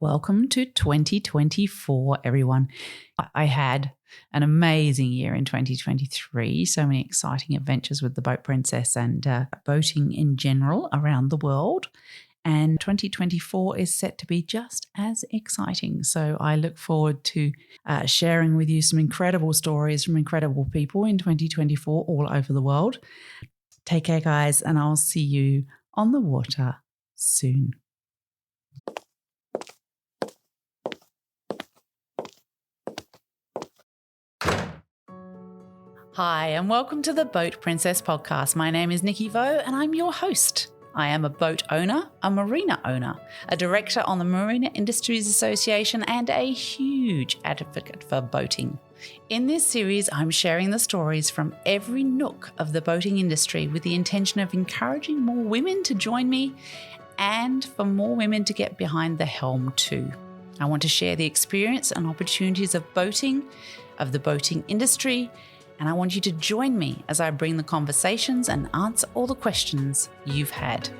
Welcome to 2024, everyone. I had an amazing year in 2023, so many exciting adventures with the Boat Princess and boating in general around the world. And 2024 is set to be just as exciting. So I look forward to sharing with you some incredible stories from incredible people in 2024 all over the world. Take care, guys, and I'll see you on the water soon. Hi, and welcome to the Boat Princess podcast. My name is Nicky Vaux, and I'm your host. I am a boat owner, a marina owner, a director on the Marina Industries Association, and a huge advocate for boating. In this series, I'm sharing the stories from every nook of the boating industry with the intention of encouraging more women to join me and for more women to get behind the helm too. I want to share the experience and opportunities of boating, of the boating industry, and I want you to join me as I bring the conversations and answer all the questions you've had.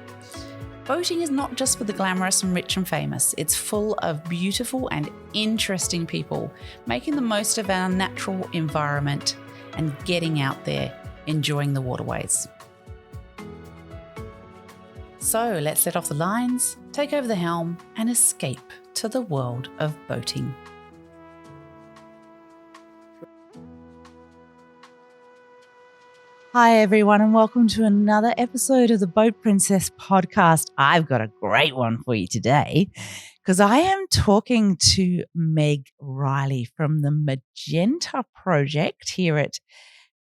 Boating is not just for the glamorous and rich and famous. It's full of beautiful and interesting people making the most of our natural environment and getting out there, enjoying the waterways. So let's let off the lines, take over the helm, and escape to the world of boating. Hi, everyone, and welcome to another episode of the Boat Princess podcast. I've got a great one for you today because I am talking to Meg Riley from the Magenta Project here at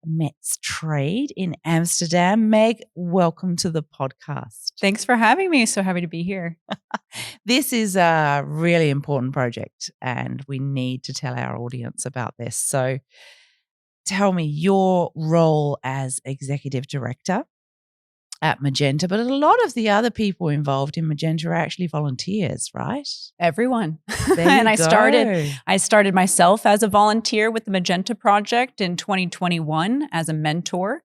Met's Trade in Amsterdam. Meg, welcome to the podcast. Thanks for having me. So happy to be here. This is a really important project and we need to tell our audience about this. So tell me your role as executive director at Magenta, but a lot of the other people involved in Magenta are actually volunteers, right? Everyone. And I started myself as a volunteer with the Magenta Project in 2021 as a mentor.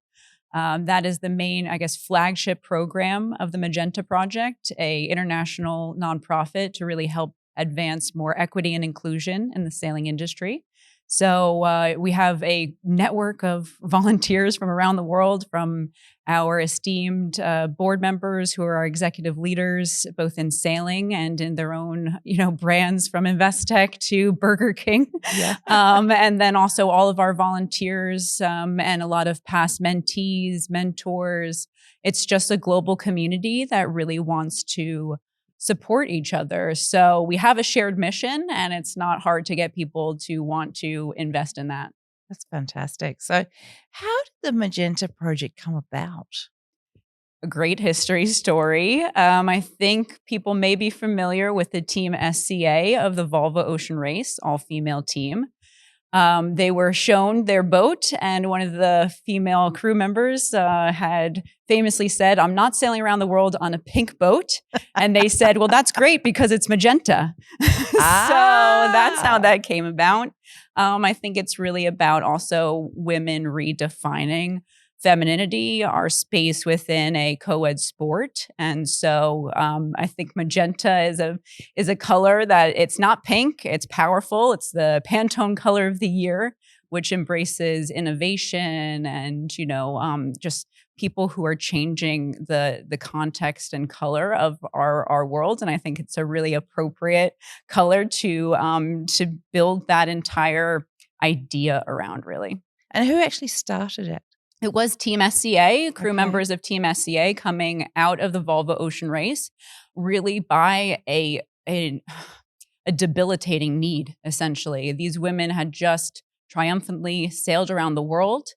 That is the main, flagship program of the Magenta Project, a international nonprofit to really help advance more equity and inclusion in the sailing industry. So we have a network of volunteers from around the world, from our esteemed board members who are our executive leaders, both in sailing and in their own, brands from Investec to Burger King. Yeah. And then also all of our volunteers and a lot of past mentees, mentors. It's just a global community that really wants to support each other. So we have a shared mission and it's not hard to get people to want to invest in that. That's fantastic. So how did the Magenta Project come about? A great history story. I think people may be familiar with the Team SCA of the Volvo Ocean Race, all-female team. They were shown their boat, and one of the female crew members had famously said, "I'm not sailing around the world on a pink boat." And they said, "Well, that's great because it's magenta." So that's how that came about. I think it's really about also women redefining femininity, our space within a co-ed sport. And so I think magenta is a color that it's not pink, it's powerful. It's the Pantone color of the year, which embraces innovation and, just people who are changing the context and color of our world. And I think it's a really appropriate color to build that entire idea around, really. And who actually started it? It was Team SCA, crew members of Team SCA coming out of the Volvo Ocean Race, really by a debilitating need, essentially. These women had just triumphantly sailed around the world.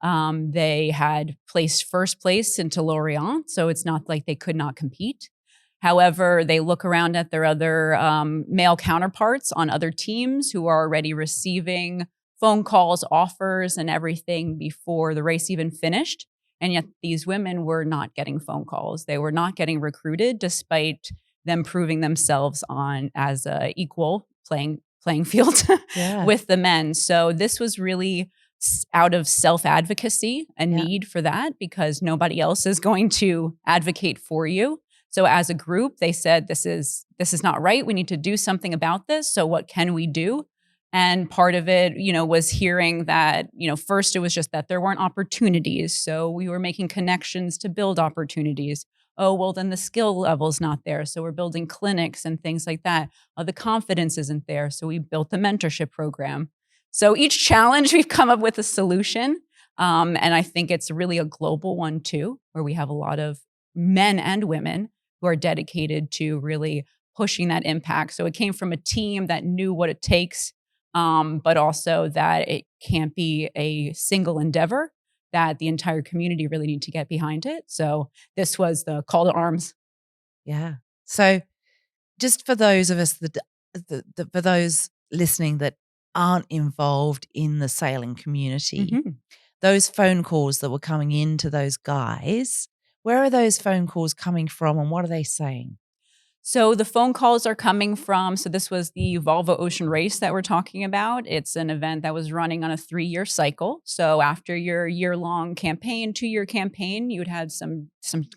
They had placed first place into Lorient, so it's not like they could not compete. However, they look around at their other male counterparts on other teams who are already receiving phone calls, offers, and everything before the race even finished. And yet these women were not getting phone calls. They were not getting recruited despite them proving themselves on as a equal playing field with the men. So this was really out of self-advocacy, a need for that, because nobody else is going to advocate for you. So as a group, they said, this is not right. We need to do something about this. So what can we do? And part of it, was hearing that, first it was just that there weren't opportunities. So we were making connections to build opportunities. Oh, well, then the skill level's not there. So we're building clinics and things like that. The confidence isn't there. So we built the mentorship program. So each challenge, we've come up with a solution. And I think it's really a global one too, where we have a lot of men and women who are dedicated to really pushing that impact. So it came from a team that knew what it takes, but also that it can't be a single endeavor, that the entire community really need to get behind it. So this was the call to arms. Yeah. So just for those of us for those listening that aren't involved in the sailing community, those phone calls that were coming into those guys, where are those phone calls coming from and what are they saying? So the phone calls are coming from, so this was the Volvo Ocean Race that we're talking about. It's an event that was running on a 3-year cycle. So after your year-long campaign, 2-year campaign, you would have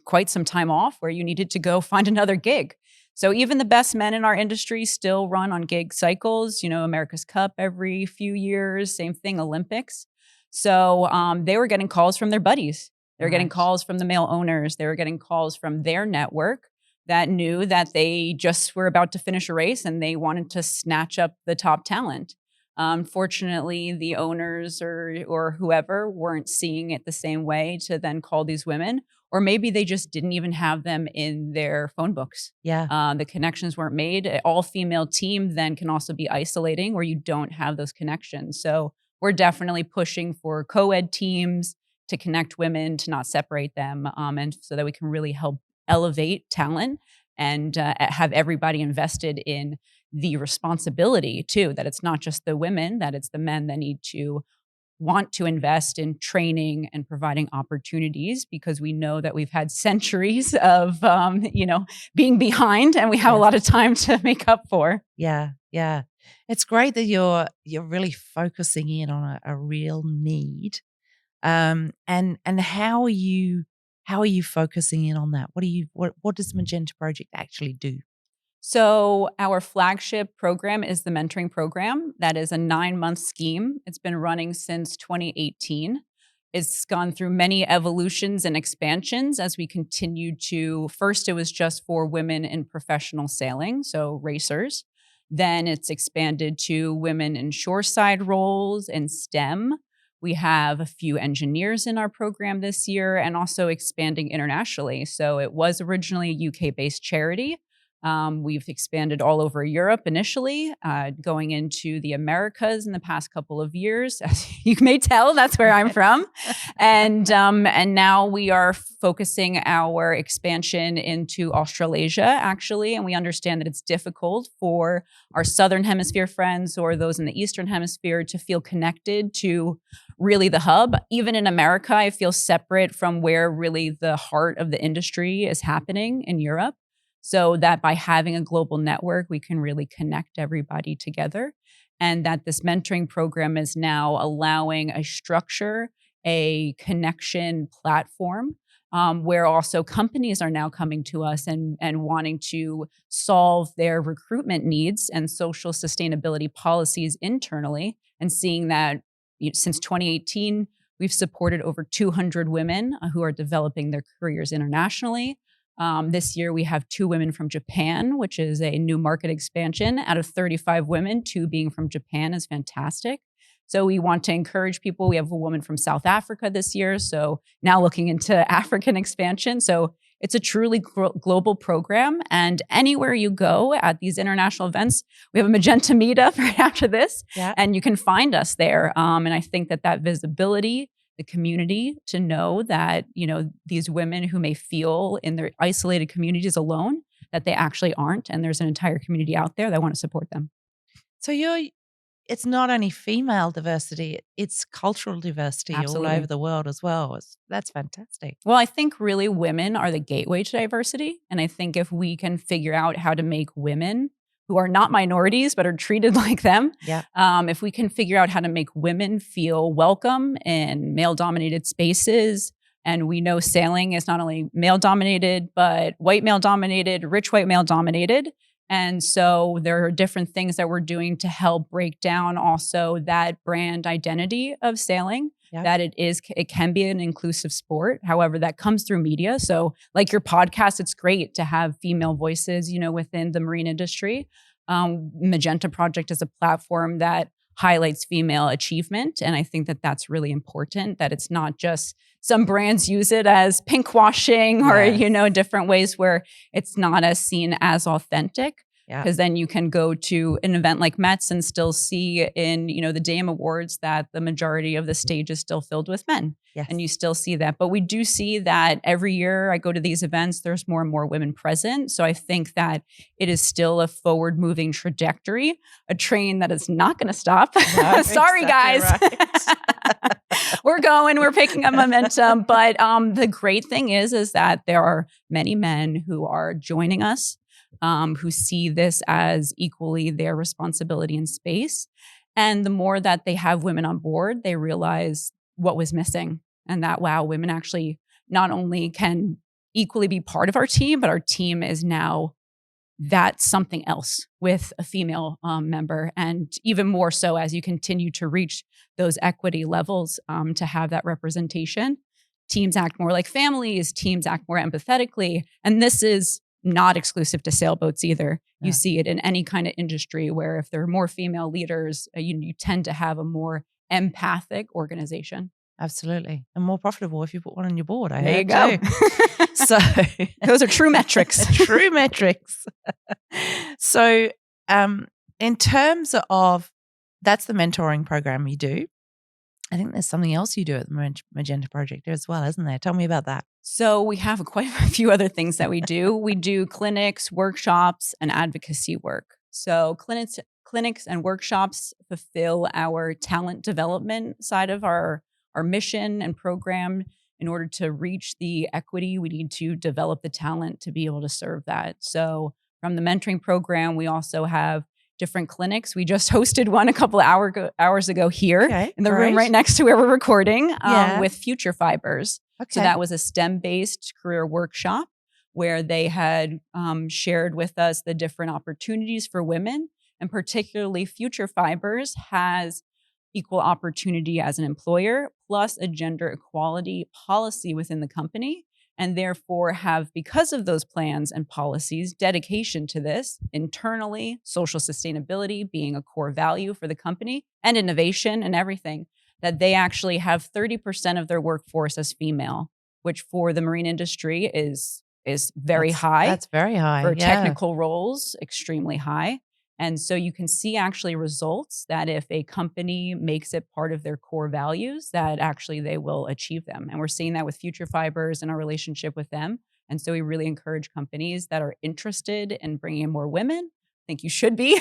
quite some time off where you needed to go find another gig. So even the best men in our industry still run on gig cycles, America's Cup every few years, same thing, Olympics. So they were getting calls from their buddies. They were getting calls from the male owners. They were getting calls from their network that knew that they just were about to finish a race and they wanted to snatch up the top talent. Unfortunately, the owners or whoever weren't seeing it the same way to then call these women, or maybe they just didn't even have them in their phone books. Yeah. The connections weren't made. An all-female team then can also be isolating where you don't have those connections. So we're definitely pushing for co-ed teams to connect women, to not separate them, and so that we can really help elevate talent and have everybody invested in the responsibility too, that it's not just the women, that it's the men that need to want to invest in training and providing opportunities, because we know that we've had centuries of, being behind and we have a lot of time to make up for. Yeah. Yeah. It's great that you're really focusing in on a real need. And how are you focusing in on that? What does Magenta Project actually do? So our flagship program is the mentoring program. That is a 9-month scheme. It's been running since 2018. It's gone through many evolutions and expansions as we continue to, first it was just for women in professional sailing, so racers. Then it's expanded to women in shoreside roles and STEM. We have a few engineers in our program this year and also expanding internationally. So it was originally a UK-based charity. We've expanded all over Europe initially, going into the Americas in the past couple of years. As you may tell, that's where I'm from. And now we are focusing our expansion into Australasia, actually. And we understand that it's difficult for our Southern Hemisphere friends or those in the Eastern Hemisphere to feel connected to really the hub. Even in America, I feel separate from where really the heart of the industry is happening in Europe. So that by having a global network, we can really connect everybody together. And that this mentoring program is now allowing a structure, a connection platform, where also companies are now coming to us and wanting to solve their recruitment needs and social sustainability policies internally, and seeing that since 2018, we've supported over 200 women who are developing their careers internationally. This year, we have 2 women from Japan, which is a new market expansion. Out of 35 women, 2 being from Japan is fantastic. So we want to encourage people. We have a woman from South Africa this year, so now looking into African expansion. So it's a truly global program. And anywhere you go at these international events, we have a Magenta meetup right after this, and you can find us there. And I think that visibility, the community to know that, these women who may feel in their isolated communities alone, that they actually aren't. And there's an entire community out there that want to support them. So it's not only female diversity, it's cultural diversity. Absolutely. All over the world as well. That's fantastic. Well, I think really women are the gateway to diversity. And I think if we can figure out how to make women who are not minorities but are treated like them, if we can figure out how to make women feel welcome in male-dominated spaces And we know sailing is not only male dominated, but white male dominated, rich white male dominated. And so there are different things that we're doing to help break down also that brand identity of sailing, that it can be an inclusive sport. However, that comes through media. So like your podcast, it's great to have female voices, within the marine industry. Magenta Project is a platform that highlights female achievement. And I think that that's really important, that it's not just some brands use it as pink washing or, different ways where it's not as seen as authentic. Because then you can go to an event like Mets and still see in, the Dame Awards that the majority of the stage is still filled with men. Yes. And you still see that. But we do see that every year I go to these events, there's more and more women present. So I think that it is still a forward moving trajectory, a train that is not going to stop. No, Sorry, guys. Right. We're picking up momentum. But the great thing is that there are many men who are joining us, who see this as equally their responsibility in space. And the more that they have women on board, they realize what was missing. And that, wow, women actually not only can equally be part of our team, but our team is now that something else with a female member. And even more so as you continue to reach those equity levels, to have that representation. Teams act more like families, teams act more empathetically. And this is not exclusive to sailboats either. You see it in any kind of industry where if there are more female leaders, you tend to have a more empathic organization. Absolutely. And more profitable if you put one on your board. There you go. So those are true metrics. True metrics. So in terms of, that's the mentoring program you do. I think there's something else you do at the Magenta Project as well, isn't there? Tell me about that. So we have quite a few other things that we do. We do clinics, workshops, and advocacy work. So clinics and workshops fulfill our talent development side of our mission and program. In order to reach the equity, we need to develop the talent to be able to serve that. So from the mentoring program, we also have different clinics. We just hosted one a couple of hours ago here in the room right next to where we're recording with Future Fibers. Okay. So that was a STEM-based career workshop where they had shared with us the different opportunities for women, and particularly Future Fibers has equal opportunity as an employer, plus a gender equality policy within the company, and therefore have, because of those plans and policies, dedication to this internally, social sustainability being a core value for the company, and innovation and everything, that they actually have 30% of their workforce as female, which for the marine industry is very high. That's very high. For technical roles, extremely high. And so you can see actually results that if a company makes it part of their core values, that actually they will achieve them. And we're seeing that with Future Fibers and our relationship with them. And so we really encourage companies that are interested in bringing in more women. I think you should be.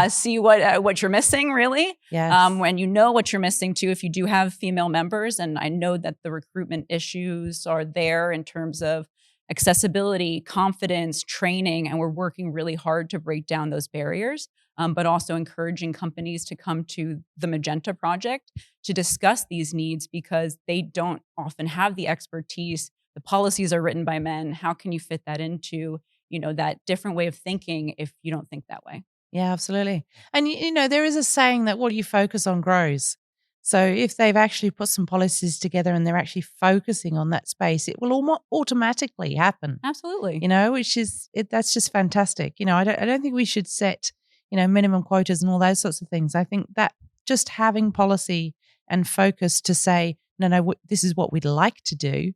See what you're missing, really. Yes. When you know what you're missing too, if you do have female members, and I know that the recruitment issues are there in terms of accessibility, confidence, training, and we're working really hard to break down those barriers, but also encouraging companies to come to the Magenta Project to discuss these needs because they don't often have the expertise. The policies are written by men. How can you fit that into, that different way of thinking if you don't think that way? Yeah, absolutely. And, there is a saying that what you focus on grows. So if they've actually put some policies together and they're actually focusing on that space, it will automatically happen. Absolutely. That's just fantastic. I don't think we should set, minimum quotas and all those sorts of things. I think that just having policy and focus to say, no, this is what we'd like to do.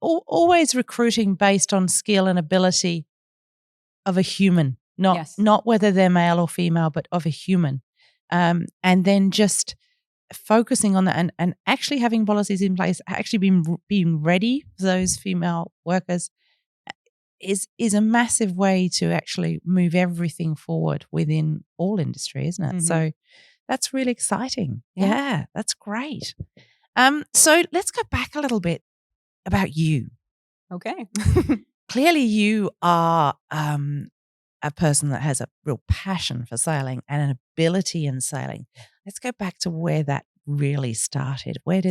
Always recruiting based on skill and ability of a human, not whether they're male or female, but of a human. And then just focusing on that and actually having policies in place, actually being ready for those female workers is a massive way to actually move everything forward within all industry, isn't it? Mm-hmm. So that's really exciting. Yeah, that's great. So let's go back a little bit about you. Okay. Clearly you are a person that has a real passion for sailing and an ability in sailing. Let's go back to where that really started. Where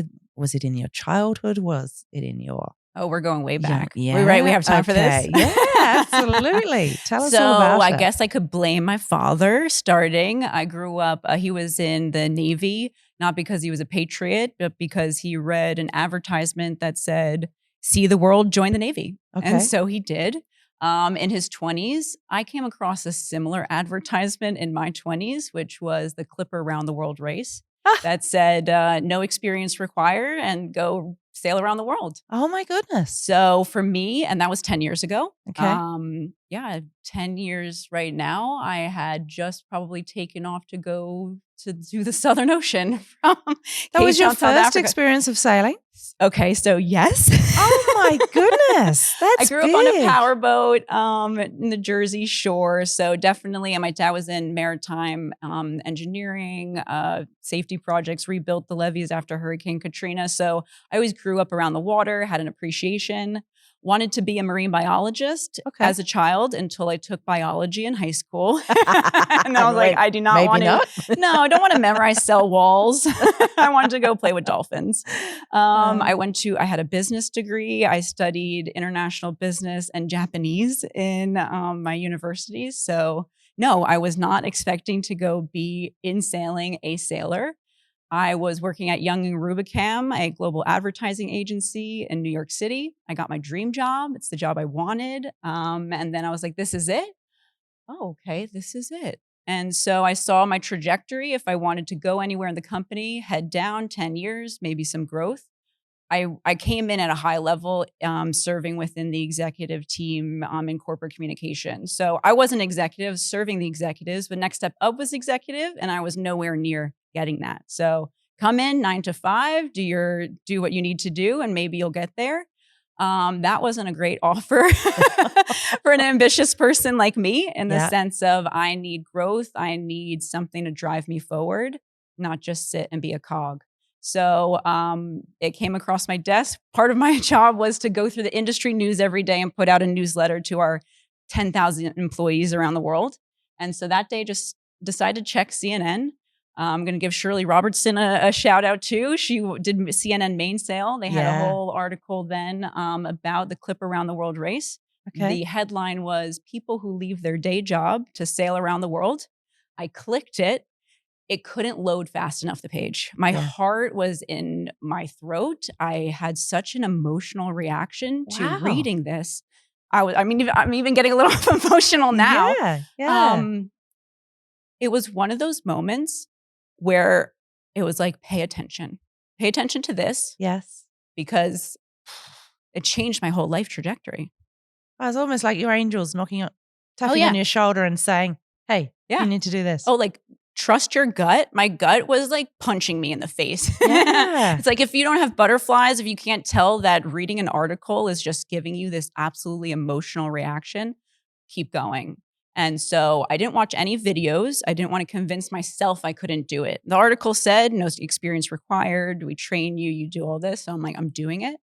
was it in your childhood? Was it in your... Oh, we're going way back. Yeah. We're right. We have time for this. Yeah, absolutely. Tell us all So about I it. guess I could blame my father starting. I grew up, he was in the Navy, not because he was a patriot, but because he read an advertisement that said, see the world, join the Navy. Okay. And so he did. In his 20s, I came across a similar advertisement in my 20s, which was the Clipper Around the World race that said, no experience required and go sail around the world. Oh my goodness. So for me, and that was 10 years ago. Okay. 10 years right now. I had just probably taken off to go to do the Southern Ocean from That was Cape your Town, South first Africa. experience of sailing? Okay, so yes. Oh my goodness. That's I grew up on a powerboat in the Jersey Shore. So definitely, and my dad was in maritime engineering, safety projects, rebuilt the levees after Hurricane Katrina. So I always grew up around the water, had an appreciation. Wanted to be a marine biologist as a child until I took biology in high school. And I was like, I do not want to. No, I don't want to memorize cell walls. I wanted to go play with dolphins. I had a business degree. I studied international business and Japanese in my universities. So no, I was not expecting to go be in sailing a sailor. I was working at Young & Rubicam, a global advertising agency in New York City. I got my dream job. It's the job I wanted. And then I was like, this is it? Oh, okay, this is it. And so I saw my trajectory. If I wanted to go anywhere in the company, head down 10 years, maybe some growth. I came in at a high level, serving within the executive team in corporate communication. So I wasn't executive serving the executives, but next step up was executive, and I was nowhere near getting that. So come in 9 to 5, do what you need to do, and maybe you'll get there. That wasn't a great offer for an ambitious person like me, in the sense of I need growth, I need something to drive me forward, not just sit and be a cog. So it came across my desk. Part of my job was to go through the industry news every day and put out a newsletter to our 10,000 employees around the world. And so that day just decided to check CNN. I'm going to give Shirley Robertson a shout out too. She did CNN Mainsail. They had a whole article then about the Clipper Around the World race. Okay. The headline was people who leave their day job to sail around the world. I clicked it. It couldn't load fast enough, the page. My heart was in my throat. I had such an emotional reaction to reading this. I'm even getting a little emotional now. It was one of those moments where it was like, pay attention to this. Yes. Because it changed my whole life trajectory. It was almost like your angels tapping on your shoulder and saying, hey, you need to do this. Oh, like, trust your gut. My gut was like punching me in the face. Yeah. It's like, if you don't have butterflies, if you can't tell that reading an article is just giving you this absolutely emotional reaction, keep going. And so I didn't watch any videos. I didn't want to convince myself I couldn't do it. The article said, no experience required. We train you, you do all this. So I'm like, I'm doing it.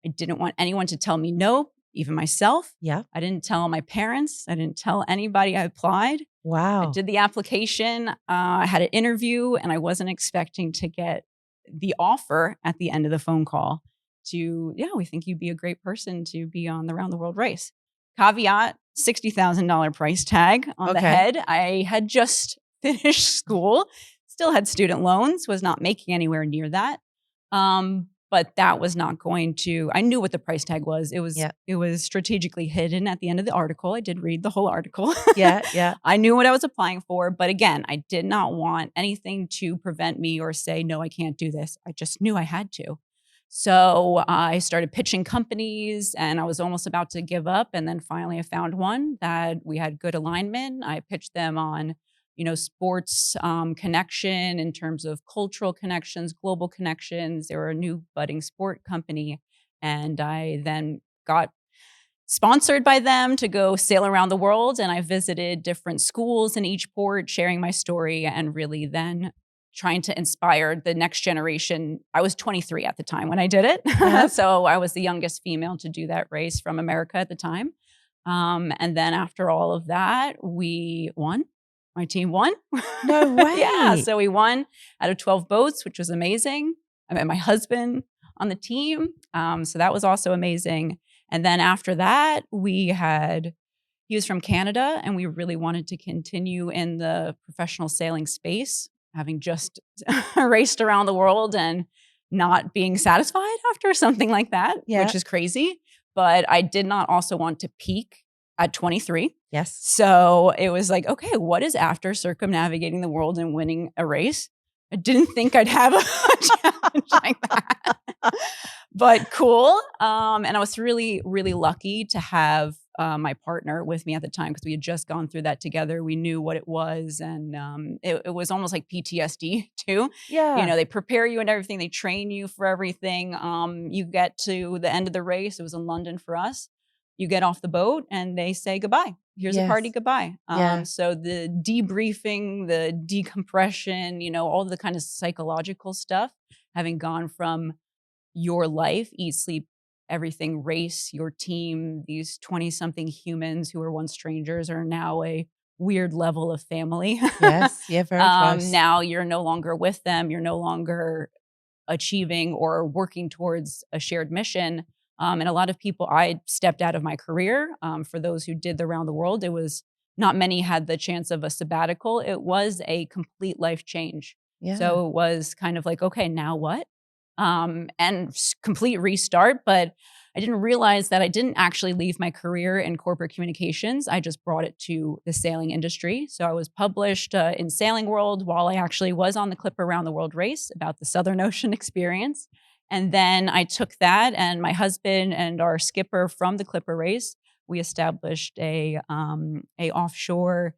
I didn't want anyone to tell me no, even myself. Yeah. I didn't tell my parents. I didn't tell anybody I applied. Wow. I did the application. I had an interview, and I wasn't expecting to get the offer at the end of the phone call we think you'd be a great person to be on the Round the World race. Caveat, $60,000 price tag on the head. I had just finished school, still had student loans, was not making anywhere near that. But that was not going to, I knew what the price tag was. It was strategically hidden at the end of the article. I did read the whole article. Yeah. I knew what I was applying for. But again, I did not want anything to prevent me or say, no, I can't do this. I just knew I had to. So I started pitching companies, and I was almost about to give up. And then finally I found one that we had good alignment. I pitched them on sports connection in terms of cultural connections, global connections. They were a new budding sport company. And I then got sponsored by them to go sail around the world. And I visited different schools in each port, sharing my story and really then trying to inspire the next generation. I was 23 at the time when I did it. Yeah. So I was the youngest female to do that race from America at the time. And then after all of that, we won. My team won. No way. Yeah. So we won out of 12 boats, which was amazing. I met my husband. on the team. So that was also amazing. And then after that, he was from Canada, and we really wanted to continue in the professional sailing space, having just raced around the world and not being satisfied after something like that, which is crazy. But I did not also want to peak at 23. Yes. So it was like, okay, what is after circumnavigating the world and winning a race? I didn't think I'd have a challenge like that, but cool. And I was really, really lucky to have my partner with me at the time, because we had just gone through that together. We knew what it was, and it was almost like PTSD too. Yeah. You know, they prepare you and everything. They train you for everything. You get to the end of the race. It was in London for us. You get off the boat and they say goodbye. Here's a party goodbye. So the debriefing, the decompression, you know, all the kind of psychological stuff, having gone from your life, eat, sleep, everything, race, your team, these 20-something humans who were once strangers are now a weird level of family. Yes. Yeah, very close. Now you're no longer with them. You're no longer achieving or working towards a shared mission. And a lot of people, I stepped out of my career. For those who did the round the world, it was not many had the chance of a sabbatical. It was a complete life change. Yeah. So it was kind of like, okay, now what? And complete restart. But I didn't realize that I didn't actually leave my career in corporate communications. I just brought it to the sailing industry. So I was published in Sailing World while I actually was on the Clipper Around the World race about the Southern Ocean experience. And then I took that, and my husband and our skipper from the Clipper race, we established a offshore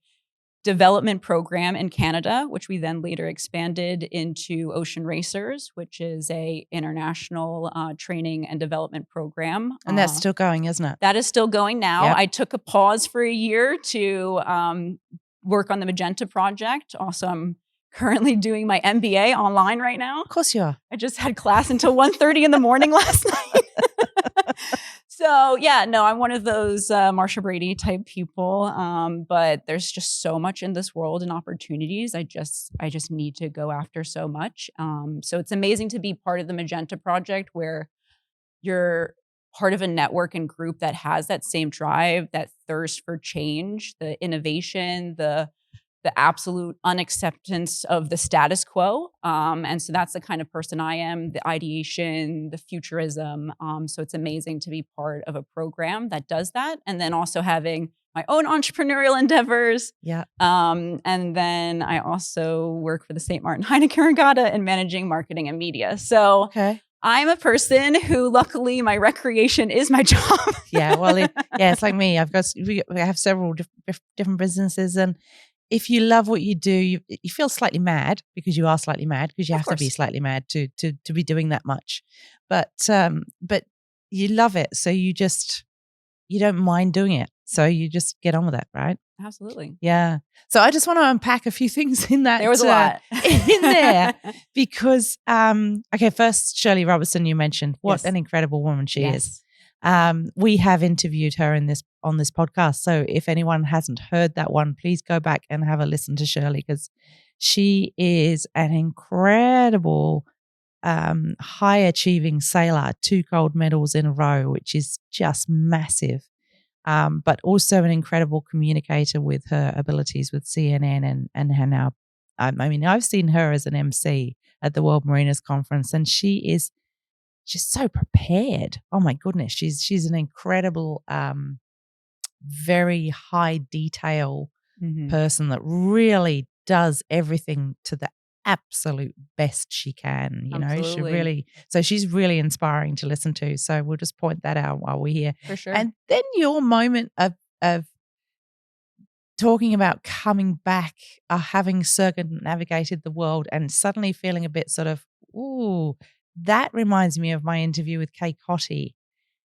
development program in Canada, which we then later expanded into Ocean Racers, which is a international training and development program. And that's still going, isn't it? That is still going now. Yep. I took a pause for a year to work on the Magenta project. Also, I'm currently doing my MBA online right now. Of course you are. I just had class until 1:30 in the morning last night. So yeah, no, I'm one of those Marsha Brady type people. But there's just so much in this world and opportunities. I just need to go after so much. So it's amazing to be part of the Magenta project, where you're part of a network and group that has that same drive, that thirst for change, the innovation, the absolute unacceptance of the status quo. And so that's the kind of person I am, the ideation, the futurism. So it's amazing to be part of a program that does that. And then also having my own entrepreneurial endeavors. Yeah. And then I also work for the St. Martin Heineken Regatta in managing marketing and media. So Okay. I'm a person who, luckily, my recreation is my job. Yeah. Well, it's like me. We have several different businesses, and if you love what you do, you feel slightly mad, because you are slightly mad, because you have to be slightly mad to be doing that much. But you love it, so you don't mind doing it. So you just get on with it, right? Absolutely. Yeah. So I just want to unpack a few things in that. There was a lot in there, because okay, first, Shirley Robertson, you mentioned, what an incredible woman she is. We have interviewed her on this podcast. So if anyone hasn't heard that one, please go back and have a listen to Shirley, because she is an incredible high achieving sailor, 2 gold medals in a row, which is just massive. But also an incredible communicator with her abilities with CNN and her now. I mean, I've seen her as an MC at the World Marinas Conference, and she's so prepared. Oh my goodness, she's an incredible, very high detail person that really does everything to the absolute best she can. You know, she's really inspiring to listen to. So we'll just point that out while we're here. For sure. And then your moment of talking about coming back, having circumnavigated the world and suddenly feeling a bit sort of, ooh, that reminds me of my interview with Kay Cotty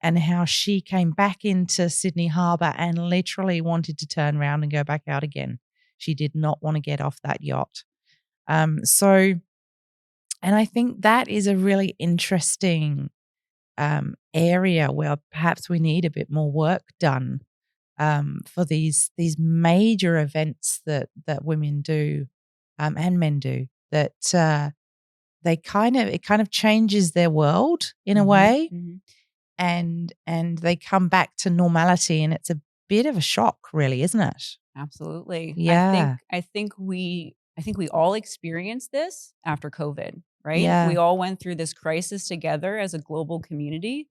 and how she came back into Sydney Harbour and literally wanted to turn around and go back out again. She did not want to get off that yacht. And I think that is a really interesting area where perhaps we need a bit more work done for these major events that women do and men do, that it kind of changes their world in a way, and they come back to normality, and it's a bit of a shock, really, isn't it? Absolutely. Yeah. I think we all experienced this after COVID, right? Yeah. We all went through this crisis together as a global community,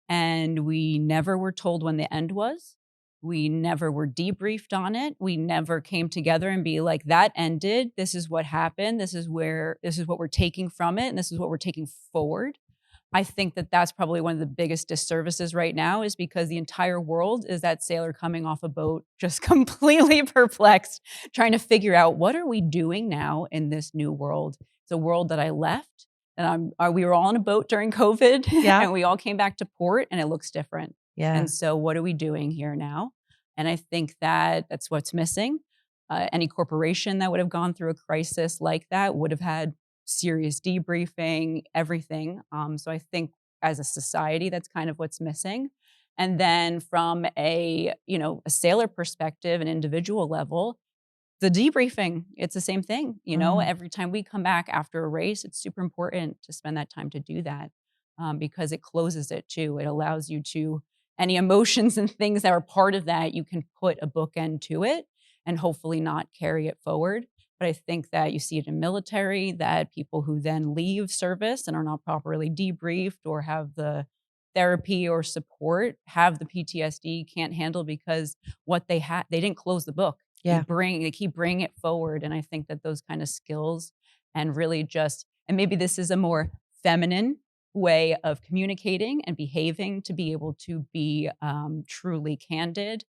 and we never were told when the end was. We never were debriefed on it. We never came together and be like, that ended. This is what happened. This is what we're taking from it, and this is what we're taking forward. I think that that's probably one of the biggest disservices right now, is because the entire world is that sailor coming off a boat, just completely perplexed, trying to figure out, what are we doing now in this new world? It's a world that I left, and we were all on a boat during COVID, Yeah. and we all came back to port, and it looks different. Yeah. And so what are we doing here now? And I think that that's what's missing. Any corporation that would have gone through a crisis like that would have had serious debriefing, everything. So I think as a society, that's kind of what's missing. And then from a sailor perspective, an individual level, the debriefing, it's the same thing. Every time we come back after a race, it's super important to spend that time to do that, because it closes it too. It allows you to, any emotions and things that are part of that, you can put a bookend to it and hopefully not carry it forward. But I think that you see it in military, that people who then leave service and are not properly debriefed or have the therapy or support have the PTSD, can't handle, because what they didn't close the book. Yeah. They keep bringing it forward. And I think that those kind of skills, and really and maybe this is a more feminine way of communicating and behaving, to be able to be truly candid,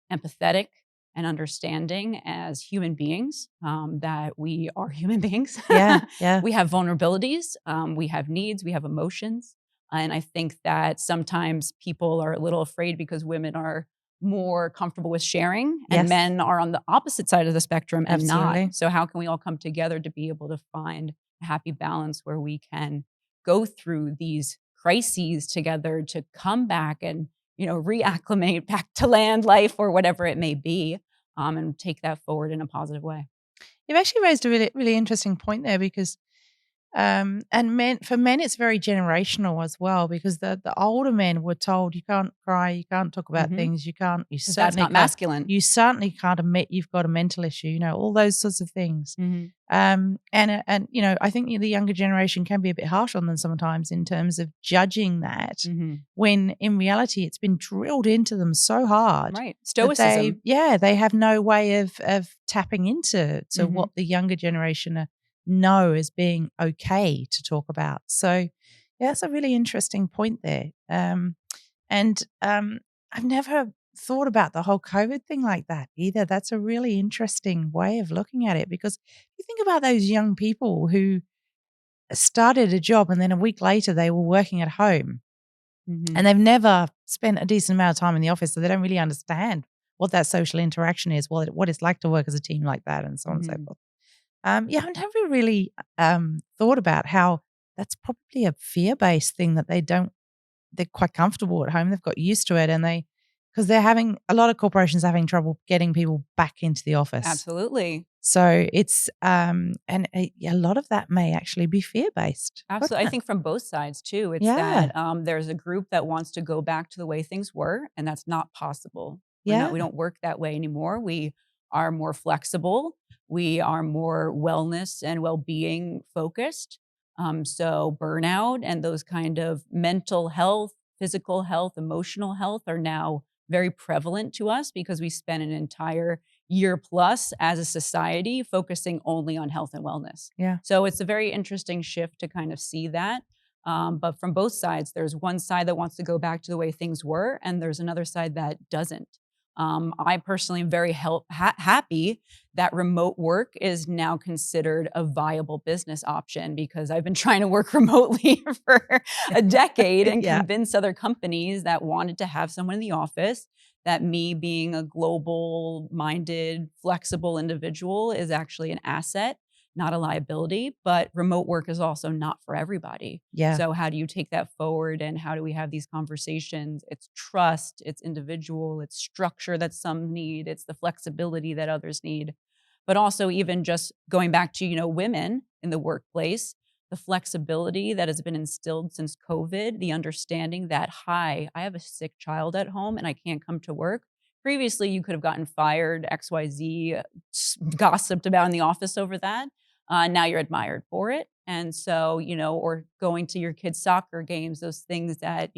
empathetic, and understanding as human beings, that we are human beings. Yeah. Yeah. We have vulnerabilities, we have needs, we have emotions. And I think that sometimes people are a little afraid because women are more comfortable with sharing, and Yes. men are on the opposite side of the spectrum and Absolutely. not. So how can we all come together to be able to find a happy balance where we can go through these crises together, to come back and reacclimate back to land life or whatever it may be, and take that forward in a positive way. You've actually raised a really, really interesting point there, because and for men it's very generational as well, because the older men were told, you can't cry, you can't talk about things, you That's certainly not can't, masculine. you certainly can't admit you've got a mental issue, all those sorts of things. And I think the younger generation can be a bit harsh on them sometimes in terms of judging that, when in reality it's been drilled into them so hard. Right. Stoicism. They have no way of tapping into what the younger generation know as being okay to talk about. So that's a really interesting point there. I've never thought about the whole COVID thing like that either. That's a really interesting way of looking at it, because you think about those young people who started a job and then a week later they were working at home, and they've never spent a decent amount of time in the office, so they don't really understand what that social interaction is, what it's like to work as a team like that, and so on and so forth. I've never really thought about how that's probably a fear-based thing, that they're quite comfortable at home. They've got used to it, and because a lot of corporations are having trouble getting people back into the office. Absolutely. So it's, and a lot of that may actually be fear-based. Absolutely. I think from both sides too. It's that there's a group that wants to go back to the way things were, and that's not possible. We don't work that way anymore. We are more flexible. We are more wellness and well-being focused. So burnout and those kind of mental health, physical health, emotional health are now very prevalent to us, because we spent an entire year plus as a society focusing only on health and wellness. Yeah. So it's a very interesting shift to kind of see that. But from both sides, there's one side that wants to go back to the way things were, and there's another side that doesn't. I personally am very happy that remote work is now considered a viable business option, because I've been trying to work remotely for a decade and convince other companies that wanted to have someone in the office, that me being a global-minded, flexible individual is actually an asset, not a liability. But remote work is also not for everybody. Yeah. So how do you take that forward, and how do we have these conversations? It's trust, it's individual, it's structure that some need, it's the flexibility that others need. But also, even just going back to, women in the workplace, the flexibility that has been instilled since COVID, the understanding that, hi, I have a sick child at home and I can't come to work. Previously, you could have gotten fired, XYZ, gossiped about in the office over that. Now you're admired for it. And so, or going to your kids' soccer games, those things that,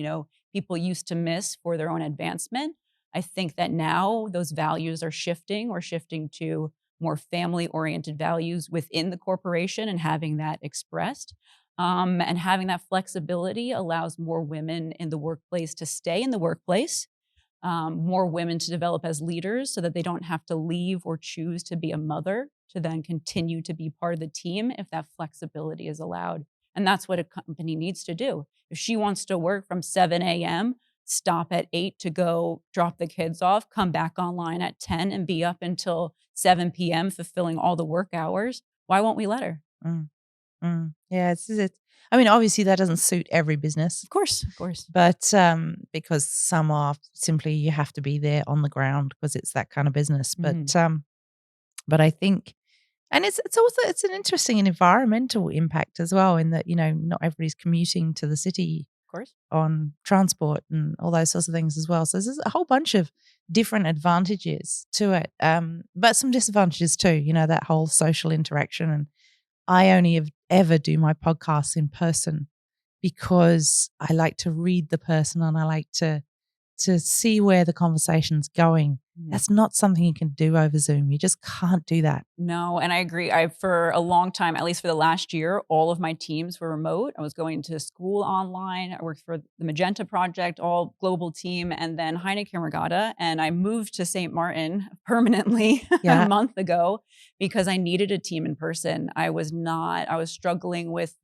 people used to miss for their own advancement. I think that now those values are shifting. We're shifting to more family-oriented values within the corporation and having that expressed. And having that flexibility allows more women in the workplace to stay in the workplace, more women to develop as leaders so that they don't have to leave or choose to be a mother to then continue to be part of the team if that flexibility is allowed. And that's what a company needs to do. If she wants to work from 7 a.m., stop at 8 to go drop the kids off, come back online at 10 and be up until 7 p.m. fulfilling all the work hours, why won't we let her? Yeah, it's I mean, obviously that doesn't suit every business. Of course. But because some are simply you have to be there on the ground because it's that kind of business. But I think, and it's an interesting environmental impact as well in that, not everybody's commuting to the city, of course, on transport and all those sorts of things as well. So there's a whole bunch of different advantages to it, but some disadvantages too, that whole social interaction. And I only ever do my podcasts in person because I like to read the person and I like to see where the conversation's going. That's not something you can do over Zoom. You just can't do that. No, and I agree. For a long time, at least for the last year, all of my teams were remote. I was going to school online. I worked for the Magenta Project, all global team, and then Heineken Regatta. And I moved to St. Martin permanently a month ago because I needed a team in person. I was struggling with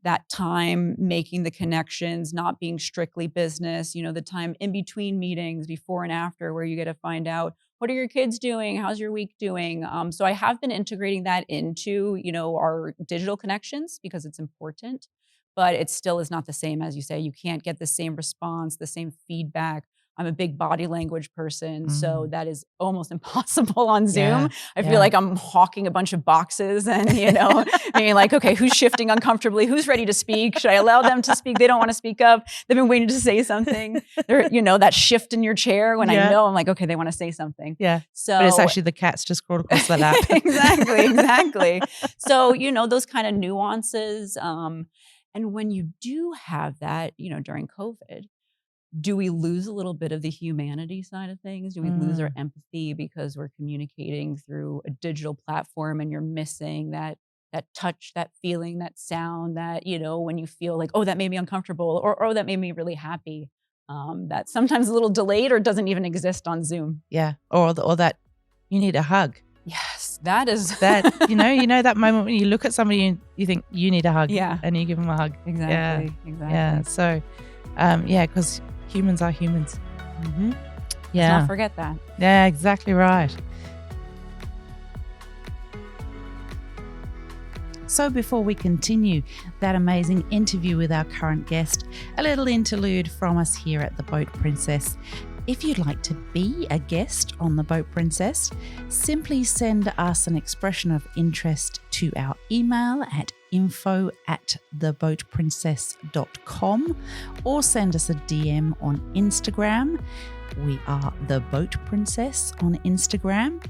that time, making the connections, not being strictly business, the time in between meetings, before and after, where you get to find out, what are your kids doing? How's your week doing? So I have been integrating that into, our digital connections because it's important, but it still is not the same. As you say, you can't get the same response, the same feedback. I'm a big body language person, so that is almost impossible on Zoom. I feel like I'm hawking a bunch of boxes and, being like, okay, who's shifting uncomfortably? Who's ready to speak? Should I allow them to speak? They don't want to speak up. They've been waiting to say something. They're, that shift in your chair when I know I'm like, okay, they want to say something. Yeah. So, but it's actually the cats just crawled across the lap. Exactly. So, those kind of nuances. And when you do have that, during COVID, do we lose a little bit of the humanity side of things? Do we lose our empathy because we're communicating through a digital platform and you're missing that touch, that feeling, that sound, that, when you feel like, oh, that made me uncomfortable, or oh, that made me really happy. That sometimes a little delayed or doesn't even exist on Zoom. Yeah. Or that you need a hug. Yes, that is that, that moment when you look at somebody and you think you need a hug. Yeah. And you give them a hug. Exactly. Yeah. So, because humans are humans. Mm-hmm. Yeah. Let's not forget that. Yeah, exactly right. So before we continue that amazing interview with our current guest, a little interlude from us here at the Boat Princess. If you'd like to be a guest on the Boat Princess, simply send us an expression of interest to our email at info@theboatprincess.com or send us a DM on Instagram. We are The Boat Princess on Instagram,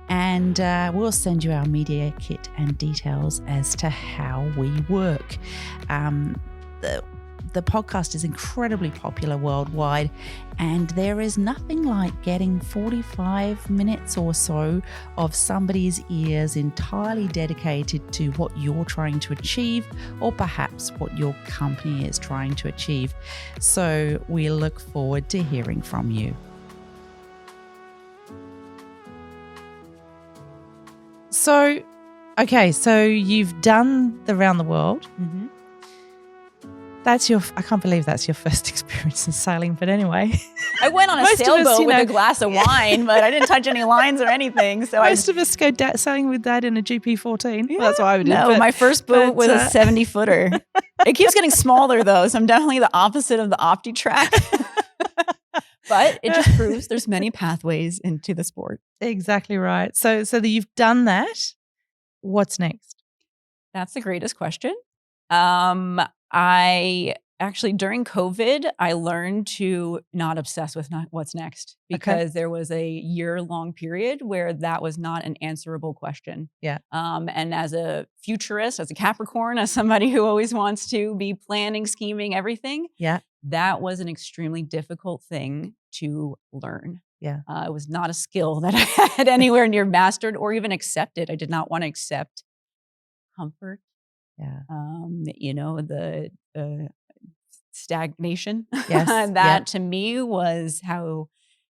and we'll send you our media kit and details as to how we work. The podcast is incredibly popular worldwide, and there is nothing like getting 45 minutes or so of somebody's ears entirely dedicated to what you're trying to achieve, or perhaps what your company is trying to achieve. So we look forward to hearing from you. So you've done the round the world. Mm-hmm. I can't believe that's your first experience in sailing, but anyway. I went on a sailboat with a glass of wine, but I didn't touch any lines or anything. So most of us go sailing with Dad in a GP14. Yeah. Well, that's what I would do. No, my first boat was a 70-footer. It keeps getting smaller though, so I'm definitely the opposite of the OptiTrack. But it just proves there's many pathways into the sport. Exactly right. So that you've done that. What's next? That's the greatest question. I actually, during COVID, I learned to not obsess with what's next, because there was a year-long period where that was not an answerable question. Yeah. And as a futurist, as a Capricorn, as somebody who always wants to be planning, scheming, everything, that was an extremely difficult thing to learn. Yeah. It was not a skill that I had anywhere near mastered or even accepted. I did not want to accept comfort. Yeah. The stagnation. Yes. That to me was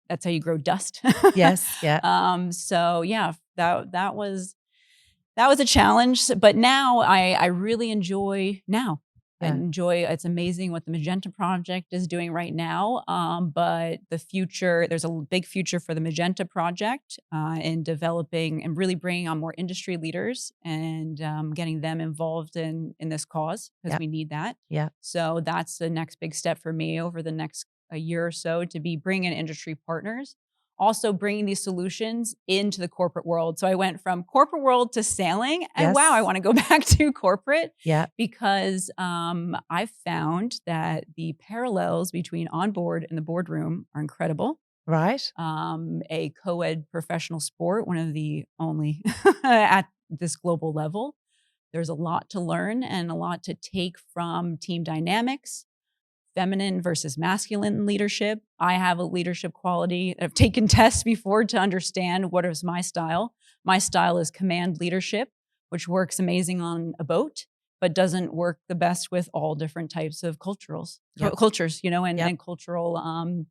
that's how you grow dust. Yes. Yeah. So yeah, that was a challenge. But now I really enjoy now. Yeah. It's amazing what the Magenta Project is doing right now. But the future, there's a big future for the Magenta Project in developing and really bringing on more industry leaders and getting them involved in this cause, because we need that. Yeah. So that's the next big step for me over the next a year or so, to be bringing in industry partners. Also bringing these solutions into the corporate world. So I went from corporate world to sailing, and wow, I want to go back to corporate. Yeah. Because I've found that the parallels between onboard and the boardroom are incredible. Right. A co-ed professional sport, one of the only at this global level. There's a lot to learn and a lot to take from team dynamics, feminine versus masculine leadership. I have a leadership quality. I've taken tests before to understand what is my style. My style is command leadership, which works amazing on a boat, but doesn't work the best with all different types of cultures, and cultural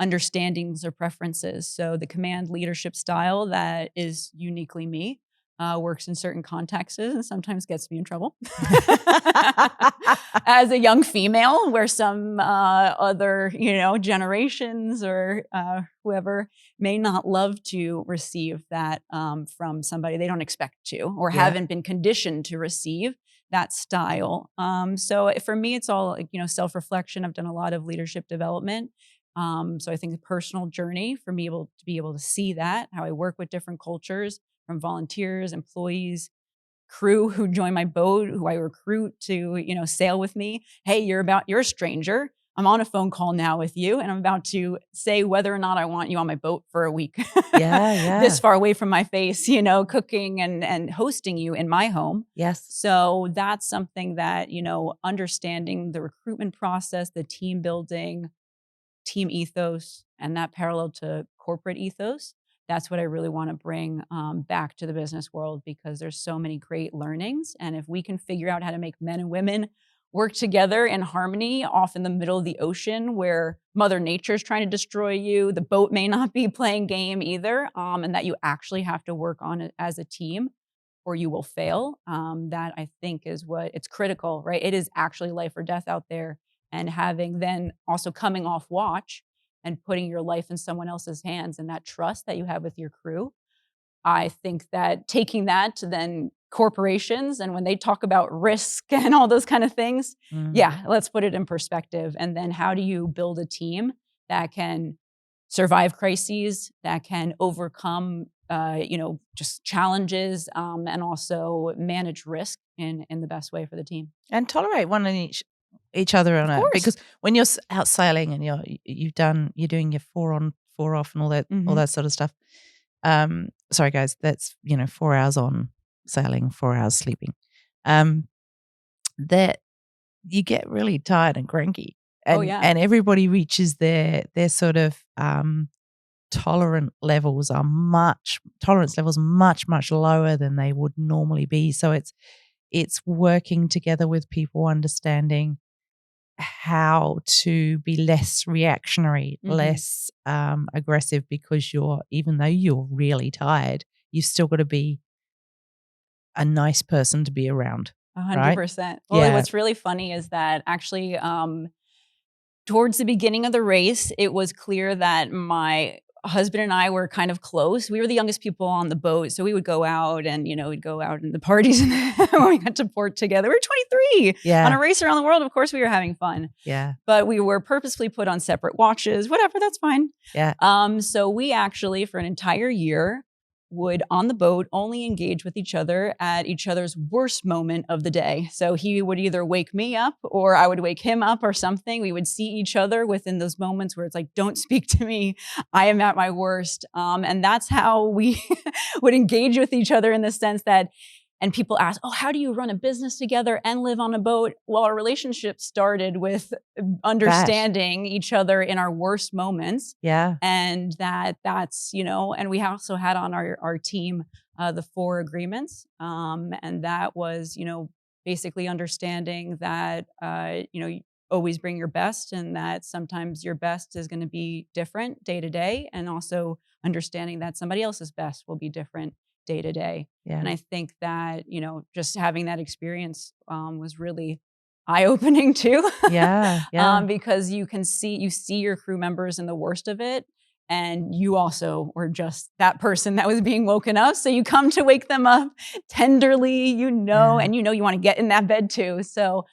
understandings or preferences. So the command leadership style that is uniquely me works in certain contexts and sometimes gets me in trouble as a young female, where some other, generations or whoever may not love to receive that from somebody they don't expect to, or haven't been conditioned to receive that style. So for me, it's all, self-reflection. I've done a lot of leadership development. So I think the personal journey for me to be able to see that, how I work with different cultures, from volunteers, employees, crew who join my boat, who I recruit to, sail with me. Hey, you're a stranger. I'm on a phone call now with you, and I'm about to say whether or not I want you on my boat for a week. Yeah. This far away from my face, cooking and hosting you in my home. Yes. So that's something that, understanding the recruitment process, the team building, team ethos, and that parallel to corporate ethos. That's what I really want to bring back to the business world, because there's so many great learnings. And if we can figure out how to make men and women work together in harmony off in the middle of the ocean, where Mother Nature's trying to destroy you, the boat may not be playing game either, and that you actually have to work on it as a team or you will fail. That I think is it's critical, right? It is actually life or death out there. And having then also coming off watch and putting your life in someone else's hands, and that trust that you have with your crew. I think that taking that to then corporations, and when they talk about risk and all those kind of things, let's put it in perspective. And then how do you build a team that can survive crises, that can overcome, just challenges, and also manage risk in the best way for the team. And tolerate one and each other on it, because when you're out sailing and you're doing your 4 on 4 off and all that sort of stuff. Sorry guys, that's 4 hours on sailing, 4 hours sleeping. That you get really tired and cranky, and everybody reaches their sort of tolerance levels much lower than they would normally be. So it's working together with people, understanding how to be less reactionary, less aggressive, because even though you're really tired, you've still got to be a nice person to be around. 100%. Right? Well, what's really funny is that actually towards the beginning of the race, it was clear that my husband and I were kind of close. We were the youngest people on the boat, so we would go out and, we'd go out in the parties when we got to port together. We were 23 on a race around the world. Of course, we were having fun. Yeah. But we were purposefully put on separate watches, whatever, that's fine. Yeah. So we actually, for an entire year, would on the boat only engage with each other at each other's worst moment of the day. So he would either wake me up or I would wake him up or something. We would see each other within those moments where it's like, don't speak to me. I am at my worst. And that's how we would engage with each other in the sense that, and people ask, oh, how do you run a business together and live on a boat? Well, our relationship started with understanding each other in our worst moments. Yeah. And that's, and we also had on our team the 4 agreements. And that was, basically understanding that, you always bring your best and that sometimes your best is going to be different day to day. And also understanding that somebody else's best will be different day to day. Yeah. And I think that, just having that experience was really eye-opening too. Yeah. Yeah. Because you see your crew members in the worst of it. And you also were just that person that was being woken up. So you come to wake them up tenderly, and you want to get in that bed too. So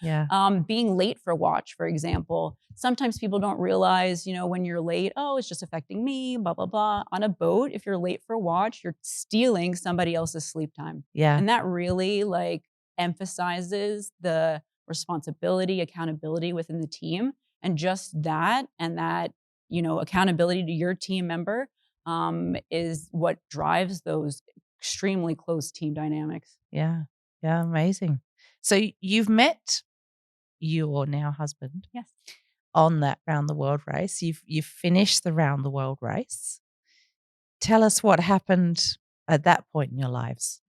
being late for watch, for example, sometimes people don't realize, when you're late, oh, it's just affecting me, blah, blah, blah. On a boat, if you're late for watch, you're stealing somebody else's sleep time. Yeah. And that really emphasizes the responsibility, accountability within the team. And just that, and that, accountability to your team member is what drives those extremely close team dynamics. Yeah. Yeah. Amazing. So you've met your now husband. Yes. On that round the world race. You've finished the round the world race. Tell us what happened at that point in your lives.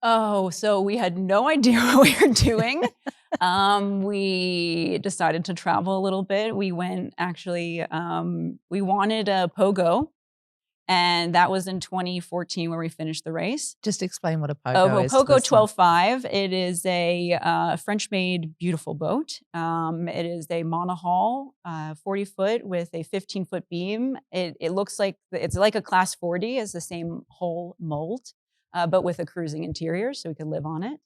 Oh, so we had no idea what we were doing. We decided to travel a little bit. We went we wanted a pogo, and that was in 2014 where we finished the race. Just explain what a pogo is. Pogo 12.5. It is a French-made beautiful boat. It is a monohull, 40 foot with a 15-foot beam. It looks like it's like a Class 40, is the same hull mold, but with a cruising interior, so we could live on it.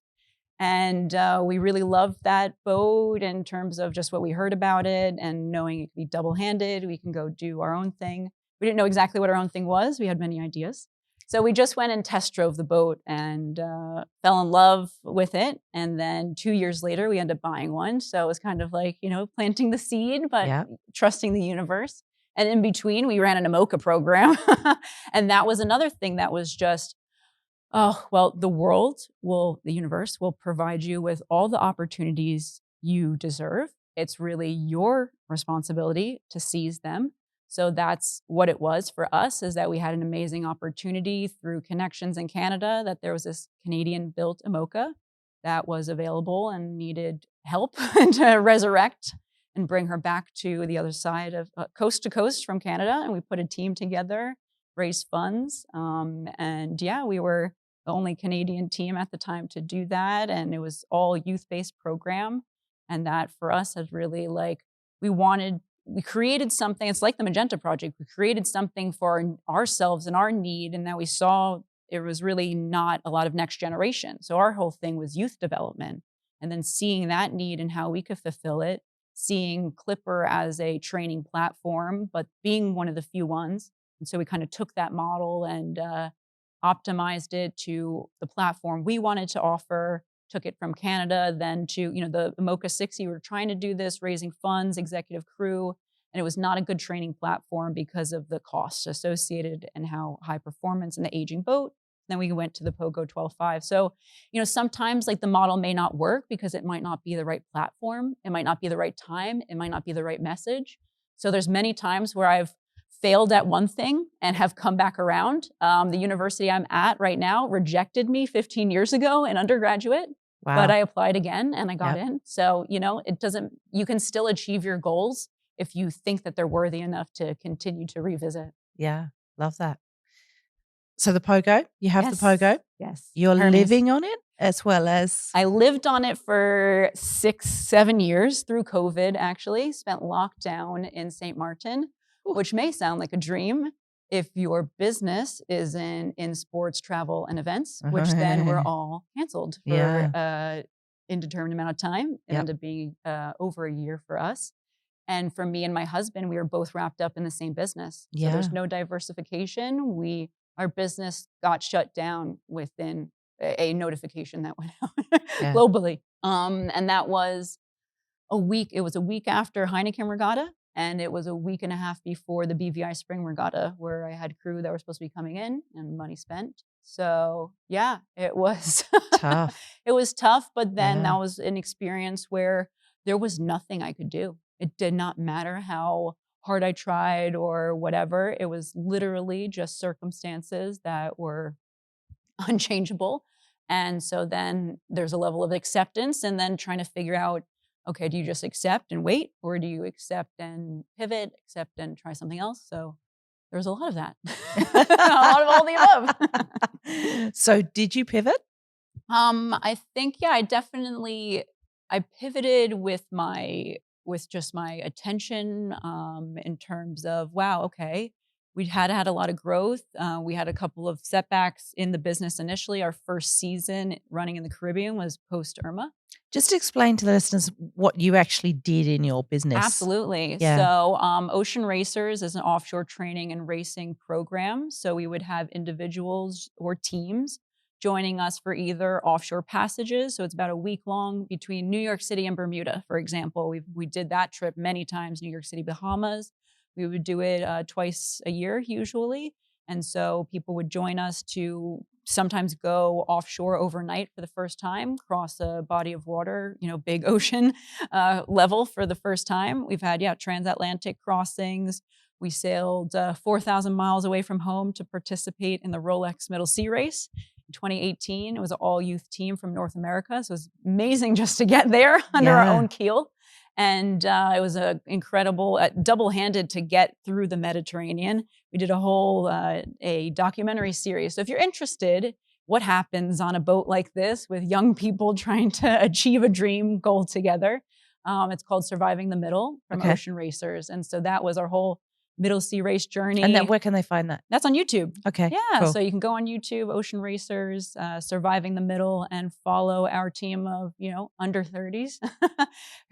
And we really loved that boat in terms of just what we heard about it and knowing it could be double-handed. We can go do our own thing. We didn't know exactly what our own thing was. We had many ideas. So we just went and test drove the boat and fell in love with it. And then 2 years later, we ended up buying one. So it was kind of like, planting the seed, but trusting the universe. And in between, we ran an AMOCA program. And that was another thing that was just, the universe will provide you with all the opportunities you deserve. It's really your responsibility to seize them. So that's what it was for us, is that we had an amazing opportunity through connections in Canada, that there was this Canadian-built AMOCA that was available and needed help to resurrect and bring her back to the other side of coast to coast from Canada. And we put a team together, raised funds. We were the only Canadian team at the time to do that. And it was all youth-based program. And that for us has really we created something. It's like the Magenta Project. We created something for ourselves and our need, and that we saw it was really not a lot of next generation. So our whole thing was youth development, and then seeing that need and how we could fulfill it, seeing Clipper as a training platform, but being one of the few ones. And so we kind of took that model and optimized it to the platform we wanted to offer, took it from Canada, then to, the AMOCA 60, we were trying to do this, raising funds, executive crew, and it was not a good training platform because of the costs associated and how high performance and the aging boat. Then we went to the Pogo 12.5. So, sometimes the model may not work because it might not be the right platform. It might not be the right time. It might not be the right message. So there's many times where I've failed at one thing and have come back around. The university I'm at right now rejected me 15 years ago in undergraduate. Wow. But I applied again and I got in. So, you can still achieve your goals if you think that they're worthy enough to continue to revisit. Yeah, love that. So the Pogo, you have the Pogo? Yes. You're living on it as well as? I lived on it for 6-7 years through COVID, actually. Spent lockdown in St. Martin, which may sound like a dream if your business is in sports, travel, and events, which then were all canceled for an indeterminate amount of time. It ended up being over a year for us. And for me and my husband, we were both wrapped up in the same business. So there's no diversification. We our business got shut down within a notification that went out Yeah. globally. And that was a week. It was a week after Heineken Regatta, and it was a week and a half before the BVI Spring Regatta, where I had crew that were supposed to be coming in and money spent. So yeah, it was Tough. It was tough, but then Yeah. that was an experience where there was nothing I could do. It did not matter how hard I tried or whatever. It was literally just circumstances that were unchangeable. And so then there's a level of acceptance, and then trying to figure out, okay, do you just accept and wait, or do you accept and pivot, accept and try something else? So there's a lot of that. A lot of all the above. So did you pivot? I think, yeah, I pivoted with just my attention, in terms of, wow, okay, we had a lot of growth. We had a couple of setbacks in the business initially. Our first season running in the Caribbean was post Irma. Just explain to the listeners what you actually did in your business. Absolutely. Yeah. So Ocean Racers is an offshore training and racing program. So we would have individuals or teams joining us for either offshore passages. So it's about a week long between New York City and Bermuda, for example. We did that trip many times, New York City, Bahamas. We would do it twice a year usually. And so people would join us to sometimes go offshore overnight for the first time, cross a body of water, big ocean level for the first time. We've had, transatlantic crossings. We sailed 4,000 miles away from home to participate in the Rolex Middle Sea Race. In 2018, it was an all-youth team from North America. So it was amazing just to get there under our own keel. And it was an incredible, double-handed to get through the Mediterranean. We did a whole a documentary series. So if you're interested, what happens on a boat like this with young people trying to achieve a dream goal together? It's called Surviving the Middle from Ocean Racers. And so that was our whole Middle Sea Race journey. And then where can they find that? That's on YouTube. Okay. Yeah. Cool. So you can go on YouTube, Ocean Racers, Surviving the Middle, and follow our team of, under 30s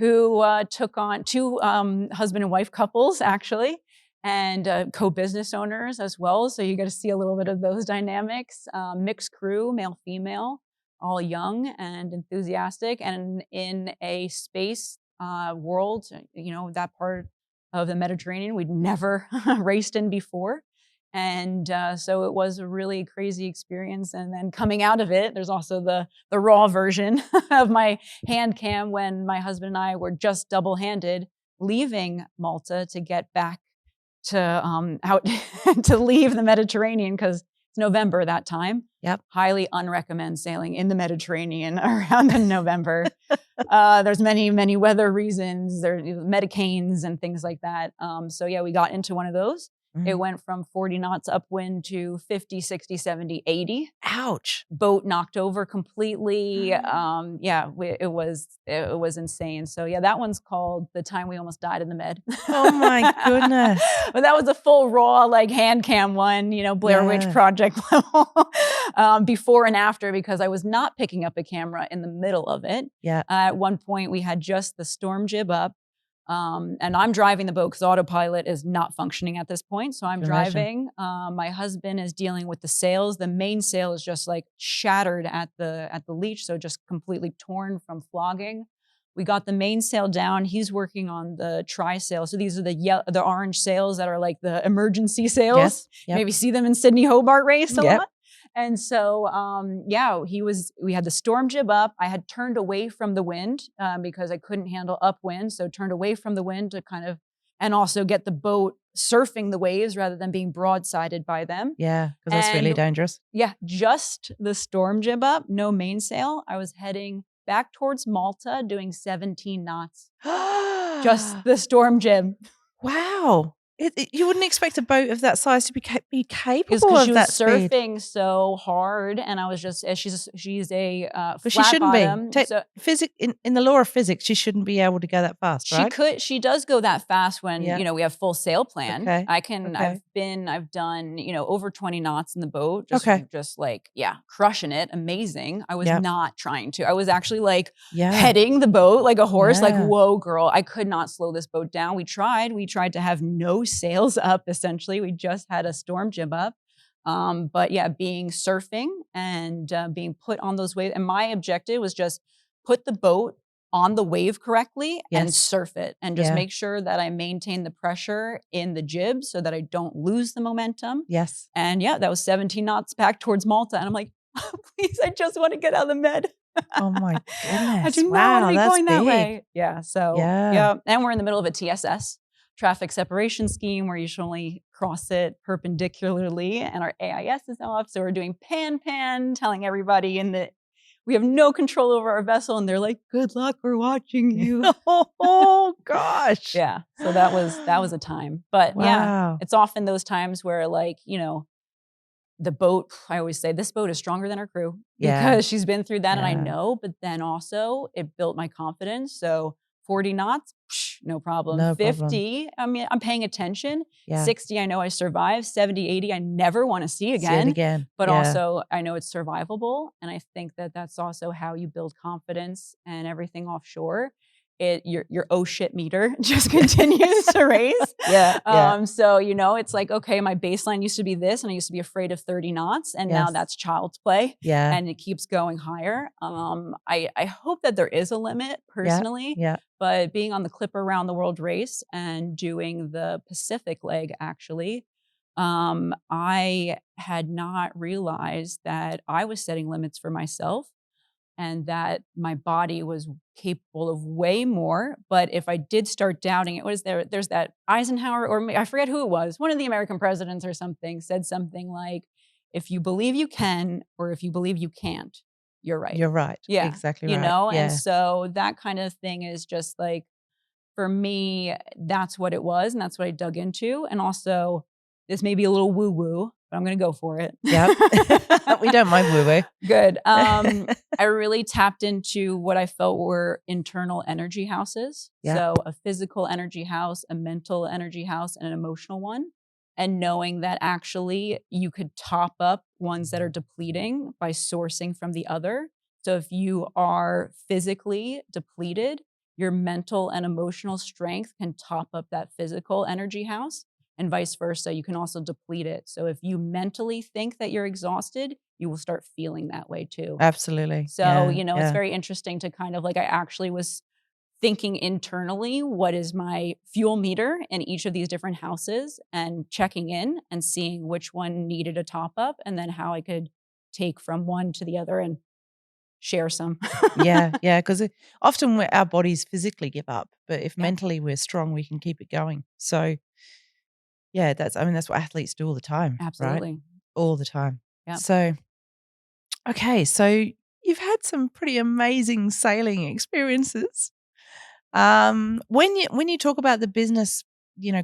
who took on two husband and wife couples, actually, and co-business owners as well. So you get to see a little bit of those dynamics. Mixed crew, male, female, all young and enthusiastic, and in a space world, that part of the Mediterranean we'd never raced in before. And so it was a really crazy experience. And then coming out of it, there's also the raw version of my hand cam when my husband and I were just double-handed leaving Malta to get back to out to leave the Mediterranean, because it's November that time. Yep. Highly unrecommend sailing in the Mediterranean around in November. There's many, many weather reasons. There are medicanes and things like that. So yeah, we got into one of those. Mm-hmm. It went from 40 knots upwind to 50, 60, 70, 80. Ouch. Boat knocked over completely. It was insane. So yeah, that one's called The Time We Almost Died in the Med. Oh my goodness. But that was a full raw, hand cam one, Blair Witch Project level, before and after, because I was not picking up a camera in the middle of it. Yeah. At one point we had just the storm jib up. And I'm driving the boat because autopilot is not functioning at this point. So I'm driving. My husband is dealing with the sails. The mainsail is just shattered at the leach, so just completely torn from flogging. We got the mainsail down. He's working on the trysail. So these are the orange sails that are like the emergency sails. Yes. Yep. Maybe see them in Sydney Hobart race a Yep. lot. And so, we had the storm jib up. I had turned away from the wind because I couldn't handle upwind. So turned away from the wind to and also get the boat surfing the waves rather than being broadsided by them. Yeah, because that's really dangerous. Yeah, just the storm jib up, no mainsail. I was heading back towards Malta doing 17 knots. Just the storm jib. Wow. You wouldn't expect a boat of that size to be capable of she was that surfing so hard, and I was just she's a but flat she shouldn't bottom, be. so In the law of physics, she shouldn't be able to go that fast, right? She does go that fast when we have full sail plan. Okay. I've done over 20 knots in the boat, just crushing it, amazing. I was not trying to. I was actually heading the boat like a horse, whoa girl, I could not slow this boat down. We tried to have no sails up, essentially. We just had a storm jib up. But yeah, being surfing and being put on those waves. And my objective was just put the boat on the wave correctly and surf it and just make sure that I maintain the pressure in the jib so that I don't lose the momentum. Yes. And yeah, that was 17 knots back towards Malta. And I'm like, please, I just want to get out of the med. Oh my goodness. I do not want to be going that way. Yeah. So yeah. And we're in the middle of a TSS, traffic separation scheme, where you should only cross it perpendicularly, and our AIS is off. So we're doing pan, telling everybody we have no control over our vessel, and they're like, good luck, we're watching you. Oh gosh. Yeah. So that was a time. But yeah, it's often those times where, like, the boat, I always say, this boat is stronger than our crew because she's been through that and I know, but then also it built my confidence. So 40 knots, no problem. No 50, problem. I mean, I'm paying attention. Yeah. 60, I know I survived. 70, 80, I never want to see again. See it again. But also I know it's survivable. And I think that that's also how you build confidence and everything offshore. Your oh shit meter just continues to raise. So, it's like, okay, my baseline used to be this and I used to be afraid of 30 knots and now that's child's play. Yeah. And it keeps going higher. I hope that there is a limit personally. Yeah. But being on the Clipper Around the World race and doing the Pacific leg, actually, I had not realized that I was setting limits for myself and that my body was capable of way more. But if I did start doubting it, there's that Eisenhower, or I forget who it was, one of the American presidents or something, said something like, if you believe you can, or if you believe you can't, you're right. You're right. Yeah. Exactly right. And so that kind of thing is just like, for me, that's what it was. And that's what I dug into. And also, this may be a little woo-woo, but I'm going to go for it. Yep. We don't mind woo-woo. Good. I really tapped into what I felt were internal energy houses. Yep. So a physical energy house, a mental energy house, and an emotional one. And knowing that actually you could top up ones that are depleting by sourcing from the other. So if you are physically depleted, your mental and emotional strength can top up that physical energy house. And vice versa, you can also deplete it. So if you mentally think that you're exhausted, you will start feeling that way too. Absolutely. So, it's very interesting to kind of like, I actually was thinking internally, what is my fuel meter in each of these different houses, and checking in and seeing which one needed a top up, and then how I could take from one to the other and share some. Yeah. Because often our bodies physically give up, but if mentally we're strong, we can keep it going. So yeah, that's what athletes do all the time. Absolutely. Right? All the time. Yeah. So, okay. So you've had some pretty amazing sailing experiences. When you talk about the business,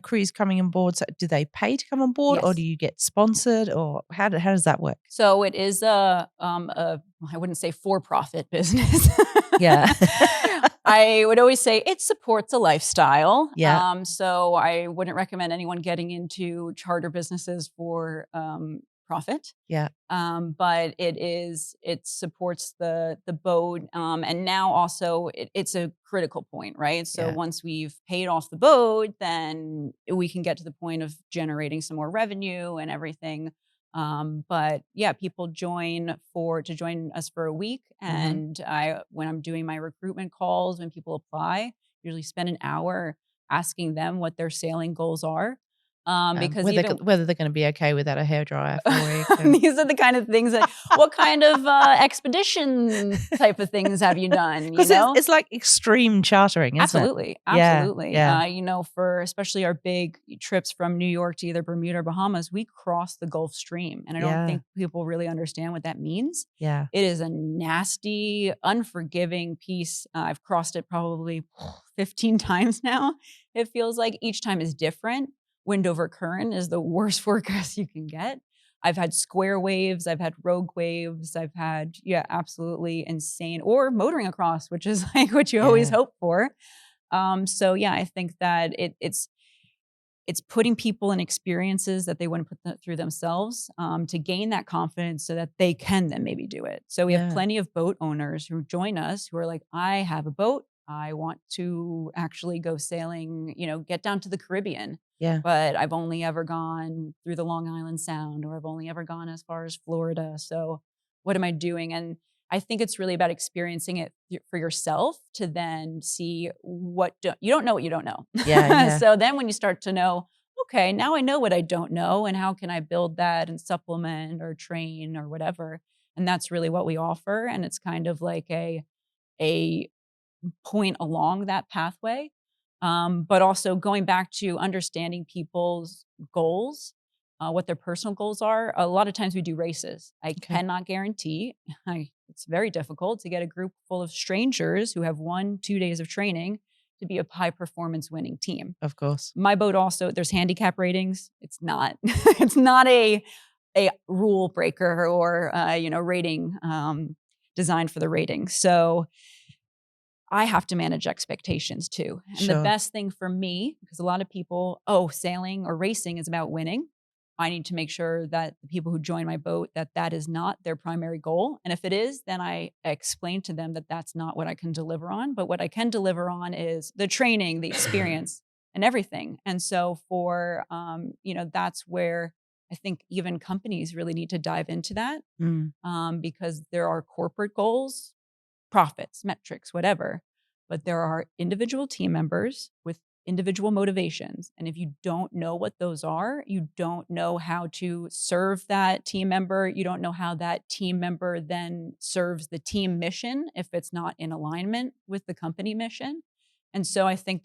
crews coming on board, so do they pay to come on board, or do you get sponsored, or how does that work? So it is a I wouldn't say for-profit business. Yeah. I would always say it supports a lifestyle. Yeah. So I wouldn't recommend anyone getting into charter businesses for profit. Yeah. But it supports the boat. And now also it's a critical point, right? So once we've paid off the boat, then we can get to the point of generating some more revenue and everything. But yeah, people join us for a week. And when I'm doing my recruitment calls, when people apply, usually spend an hour asking them what their sailing goals are. Because whether they're going to be okay without a hairdryer for a week. These are the kind of things that, what kind of expedition type of things have you done? Because it's like extreme chartering, isn't Absolutely. it? Absolutely. Yeah. For especially our big trips from New York to either Bermuda or Bahamas, we cross the Gulf Stream. And I don't think people really understand what that means. Yeah. It is a nasty, unforgiving piece. I've crossed it probably 15 times now. It feels like each time is different. Wind over current is the worst forecast you can get. I've had square waves. I've had rogue waves. I've had, absolutely insane, or motoring across, which is like what you always hope for. So yeah, I think that it's putting people in experiences that they wouldn't put through themselves to gain that confidence so that they can then maybe do it. So we have plenty of boat owners who join us who are like, I have a boat. I want to actually go sailing, get down to the Caribbean. Yeah. but I've only ever gone through the Long Island Sound, or I've only ever gone as far as Florida. So what am I doing? And I think it's really about experiencing it for yourself to then see you don't know what you don't know. Yeah. So then when you start to know, okay, now I know what I don't know, and how can I build that and supplement or train or whatever. And that's really what we offer. And it's kind of like a point along that pathway. But also going back to understanding people's goals, what their personal goals are. A lot of times we do races. I cannot guarantee, it's very difficult to get a group full of strangers who have 1-2 days of training to be a high performance winning team. Of course. My boat also, there's handicap ratings. It's not, it's not a rule breaker or, rating designed for the ratings. So I have to manage expectations too. And the best thing for me, because a lot of people, sailing or racing is about winning. I need to make sure that the people who join my boat, that is not their primary goal. And if it is, then I explain to them that that's not what I can deliver on. But what I can deliver on is the training, the experience, and everything. And so for, that's where I think even companies really need to dive into that, because there are corporate goals, profits, metrics, whatever. But there are individual team members with individual motivations. And if you don't know what those are, you don't know how to serve that team member. You don't know how that team member then serves the team mission if it's not in alignment with the company mission. And so I think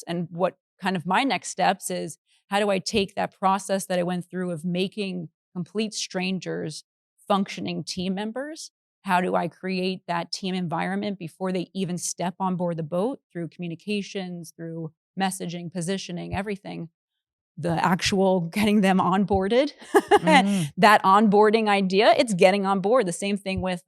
and what kind of my next steps is, how do I take that process that I went through of making complete strangers functioning team members? How do I create that team environment before they even step on board the boat, through communications, through messaging, positioning, everything, the actual getting them onboarded, that onboarding idea, it's getting on board. The same thing with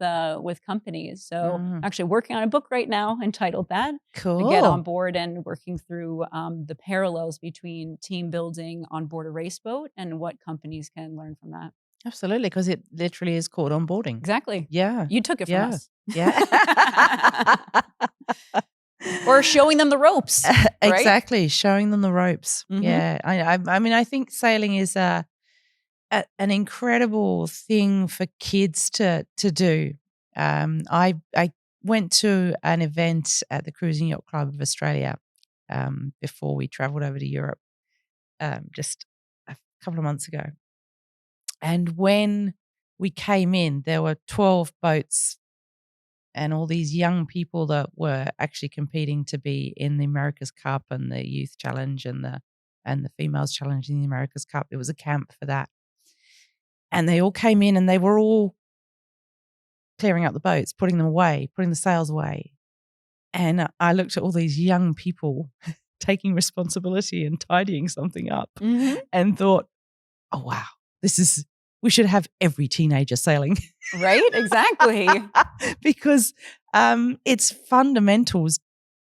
companies. So I'm actually working on a book right now entitled that. Cool. To get on board and working through the parallels between team building on board a race boat and what companies can learn from that. Absolutely, because it literally is called onboarding. Exactly. Yeah. You took it from us. Yeah. Or showing them the ropes. Right? Exactly. Showing them the ropes. Mm-hmm. Yeah. I mean, I think sailing is an incredible thing for kids to do. I went to an event at the Cruising Yacht Club of Australia before we traveled over to Europe just a couple of months ago. And when we came in, there were 12 boats and all these young people that were actually competing to be in the America's Cup and the Youth Challenge and the Females Challenge in the America's Cup. It was a camp for that. And they all came in and they were all clearing up the boats, putting them away, putting the sails away. And I looked at all these young people taking responsibility and tidying something up and thought, oh, wow, we should have every teenager sailing. Right? Exactly. Because it's fundamentals,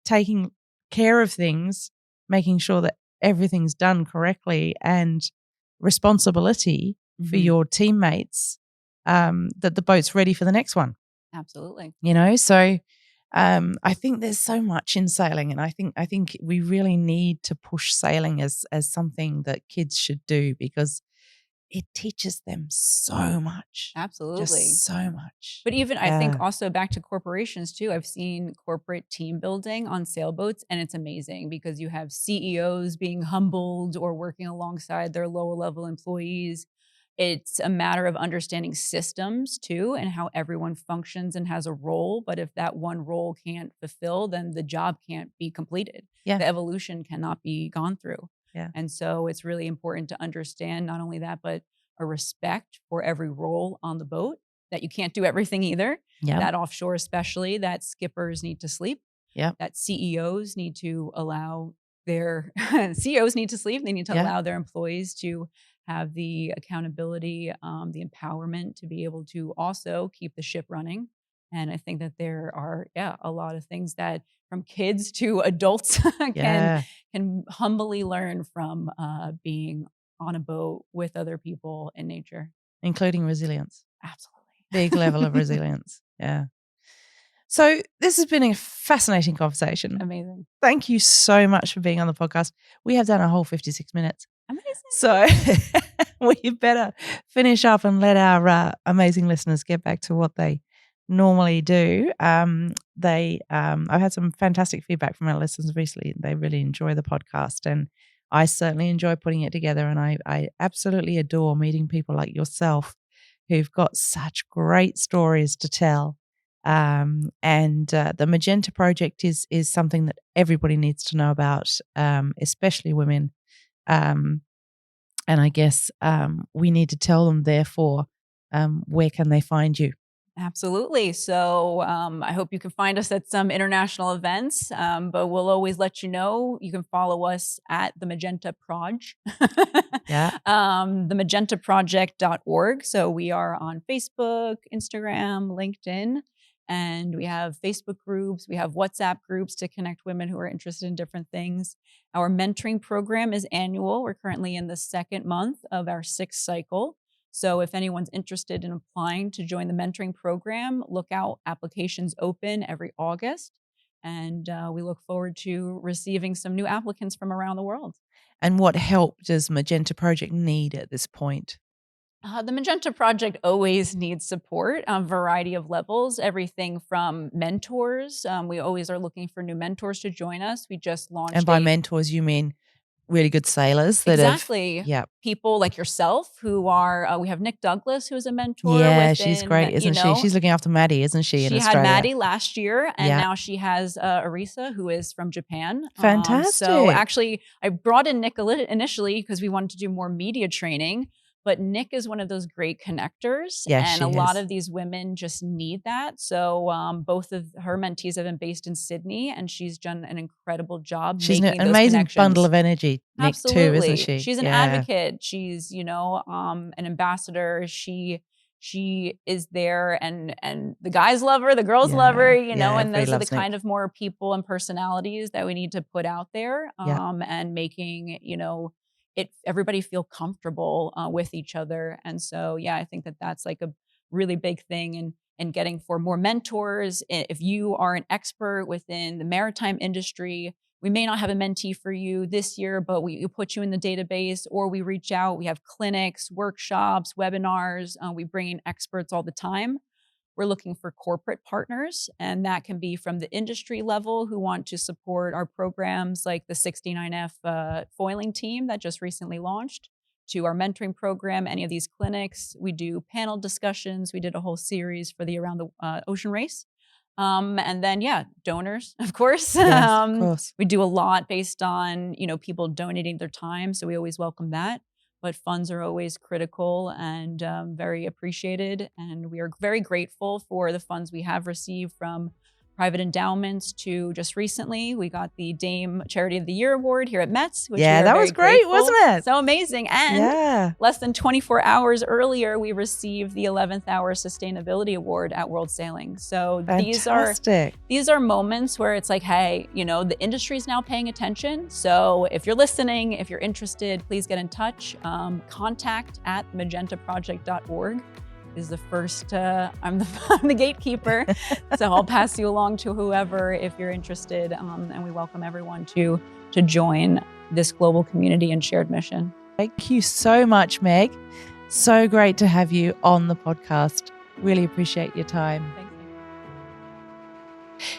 taking care of things, making sure that everything's done correctly, and responsibility for your teammates, that the boat's ready for the next one. Absolutely. So I think there's so much in sailing, and I think we really need to push sailing as something that kids should do, because it teaches them so much. Absolutely. Just so much. But even I think also back to corporations too, I've seen corporate team building on sailboats, and it's amazing because you have CEOs being humbled or working alongside their lower level employees. It's a matter of understanding systems too, and how everyone functions and has a role. But if that one role can't fulfill, then the job can't be completed. Yeah. The evolution cannot be gone through. Yeah. And so it's really important to understand not only that, but a respect for every role on the boat, that you can't do everything either. Yeah. That offshore especially, that skippers need to sleep. Yeah. That CEOs need to allow their CEOs need to sleep. They need to allow their employees to have the accountability, the empowerment to be able to also keep the ship running. And I think that there are, a lot of things that from kids to adults can humbly learn from being on a boat with other people in nature. Including resilience. Absolutely. Big level of resilience. Yeah. So this has been a fascinating conversation. Amazing. Thank you so much for being on the podcast. We have done a whole 56 minutes. Amazing. So we better finish up and let our amazing listeners get back to what they normally do. I've had some fantastic feedback from our listeners recently. They really enjoy the podcast, and I certainly enjoy putting it together. And I absolutely adore meeting people like yourself who've got such great stories to tell. And the Magenta Project is something that everybody needs to know about, especially women. And I guess we need to tell them, therefore, where can they find you? Absolutely. So I hope you can find us at some international events, but we'll always let you know. You can follow us at the Magenta Proj. Yeah. themagentaproject.org. So we are on Facebook, Instagram, LinkedIn, and we have Facebook groups. We have WhatsApp groups to connect women who are interested in different things. Our mentoring program is annual. We're currently in the second month of our 6th cycle. So if anyone's interested in applying to join the mentoring program, look out. Applications open every August. And we look forward to receiving some new applicants from around the world. And what help does Magenta Project need at this point? The Magenta Project always needs support on a variety of levels, everything from mentors. We always are looking for new mentors to join us. We just launched. And by mentors, you mean really good sailors that exactly. have People like yourself who are, we have Nick Douglas, who's a mentor. Yeah, she's great, isn't she? She's looking after Maddie, isn't she, in Australia? She had Maddie last year, and now she has Arisa, who is from Japan. Fantastic. So actually, I brought in Nick initially because we wanted to do more media training. But Nick is one of those great connectors, and a lot of these women just need that. So both of her mentees have been based in Sydney, and she's done an incable job. She's making an those amazing connections. Bundle of energy, Nick, Absolutely. too, isn't she? She's an advocate. She's, an ambassador. She is there, and the guys love her, the girls love her, and those are the kind of more people and personalities that we need to put out there, and making, everybody feel comfortable with each other. And so, I think that's like a really big thing in getting for more mentors. If you are an expert within the maritime industry, we may not have a mentee for you this year, but we put you in the database, or we reach out. We have clinics, workshops, webinars. We bring in experts all the time. We're looking for corporate partners, and that can be from the industry level who want to support our programs like the 69F foiling team that just recently launched, to our mentoring program, any of these clinics. We do panel discussions. We did a whole series for the Around the Ocean Race. And then, donors, of course. Yes, of course. We do a lot based on, people donating their time. So we always welcome that. But funds are always critical and very appreciated. And we are very grateful for the funds we have received from private endowments to just recently. We got the Dame Charity of the Year Award here at Mets. Which that was great, wasn't it? So amazing. And less than 24 hours earlier, we received the 11th Hour Sustainability Award at World Sailing. So these are moments where it's like, hey, the industry is now paying attention. So if you're listening, if you're interested, please get in touch. Contact at magentaproject.org. is the first, I'm the gatekeeper. So I'll pass you along to whoever if you're interested. And we welcome everyone to join this global community and shared mission. Thank you so much, Meg. So great to have you on the podcast. Really appreciate your time. Thanks.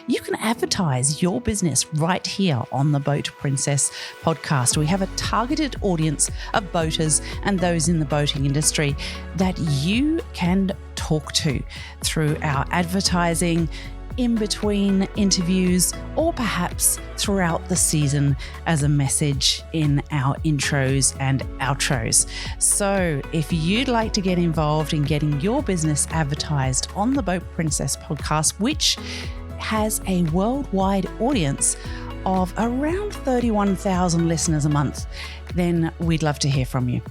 You can advertise your business right here on the Boat Princess podcast. We have a targeted audience of boaters and those in the boating industry that you can talk to through our advertising, in between interviews, or perhaps throughout the season as a message in our intros and outros. So if you'd like to get involved in getting your business advertised on the Boat Princess podcast, which has a worldwide audience of around 31,000 listeners a month, then we'd love to hear from you.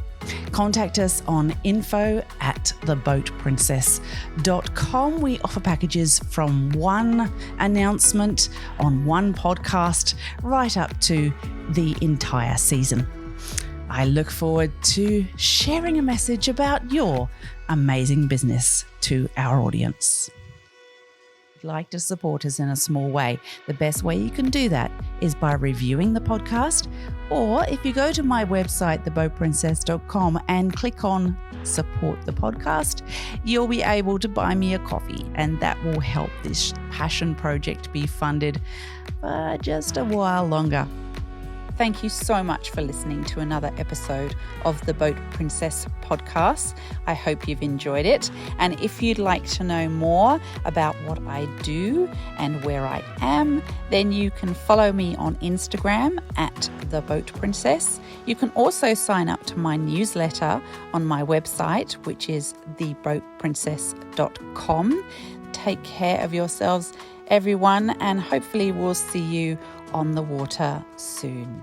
Contact us on info@theboatprincess.com. We offer packages from one announcement on one podcast right up to the entire season. I look forward to sharing a message about your amazing business to our audience. you'd like to support us in a small way, the best way you can do that is by reviewing the podcast, or if you go to my website, theboatprincess.com, and click on support the podcast, you'll be able to buy me a coffee, and that will help this passion project be funded for just a while longer. Thank you so much for listening to another episode of the Boat Princess podcast. I hope you've enjoyed it. And if you'd like to know more about what I do and where I am, then you can follow me on Instagram at The Boat Princess. You can also sign up to my newsletter on my website, which is theboatprincess.com. Take care of yourselves, everyone, and hopefully we'll see you on the water soon.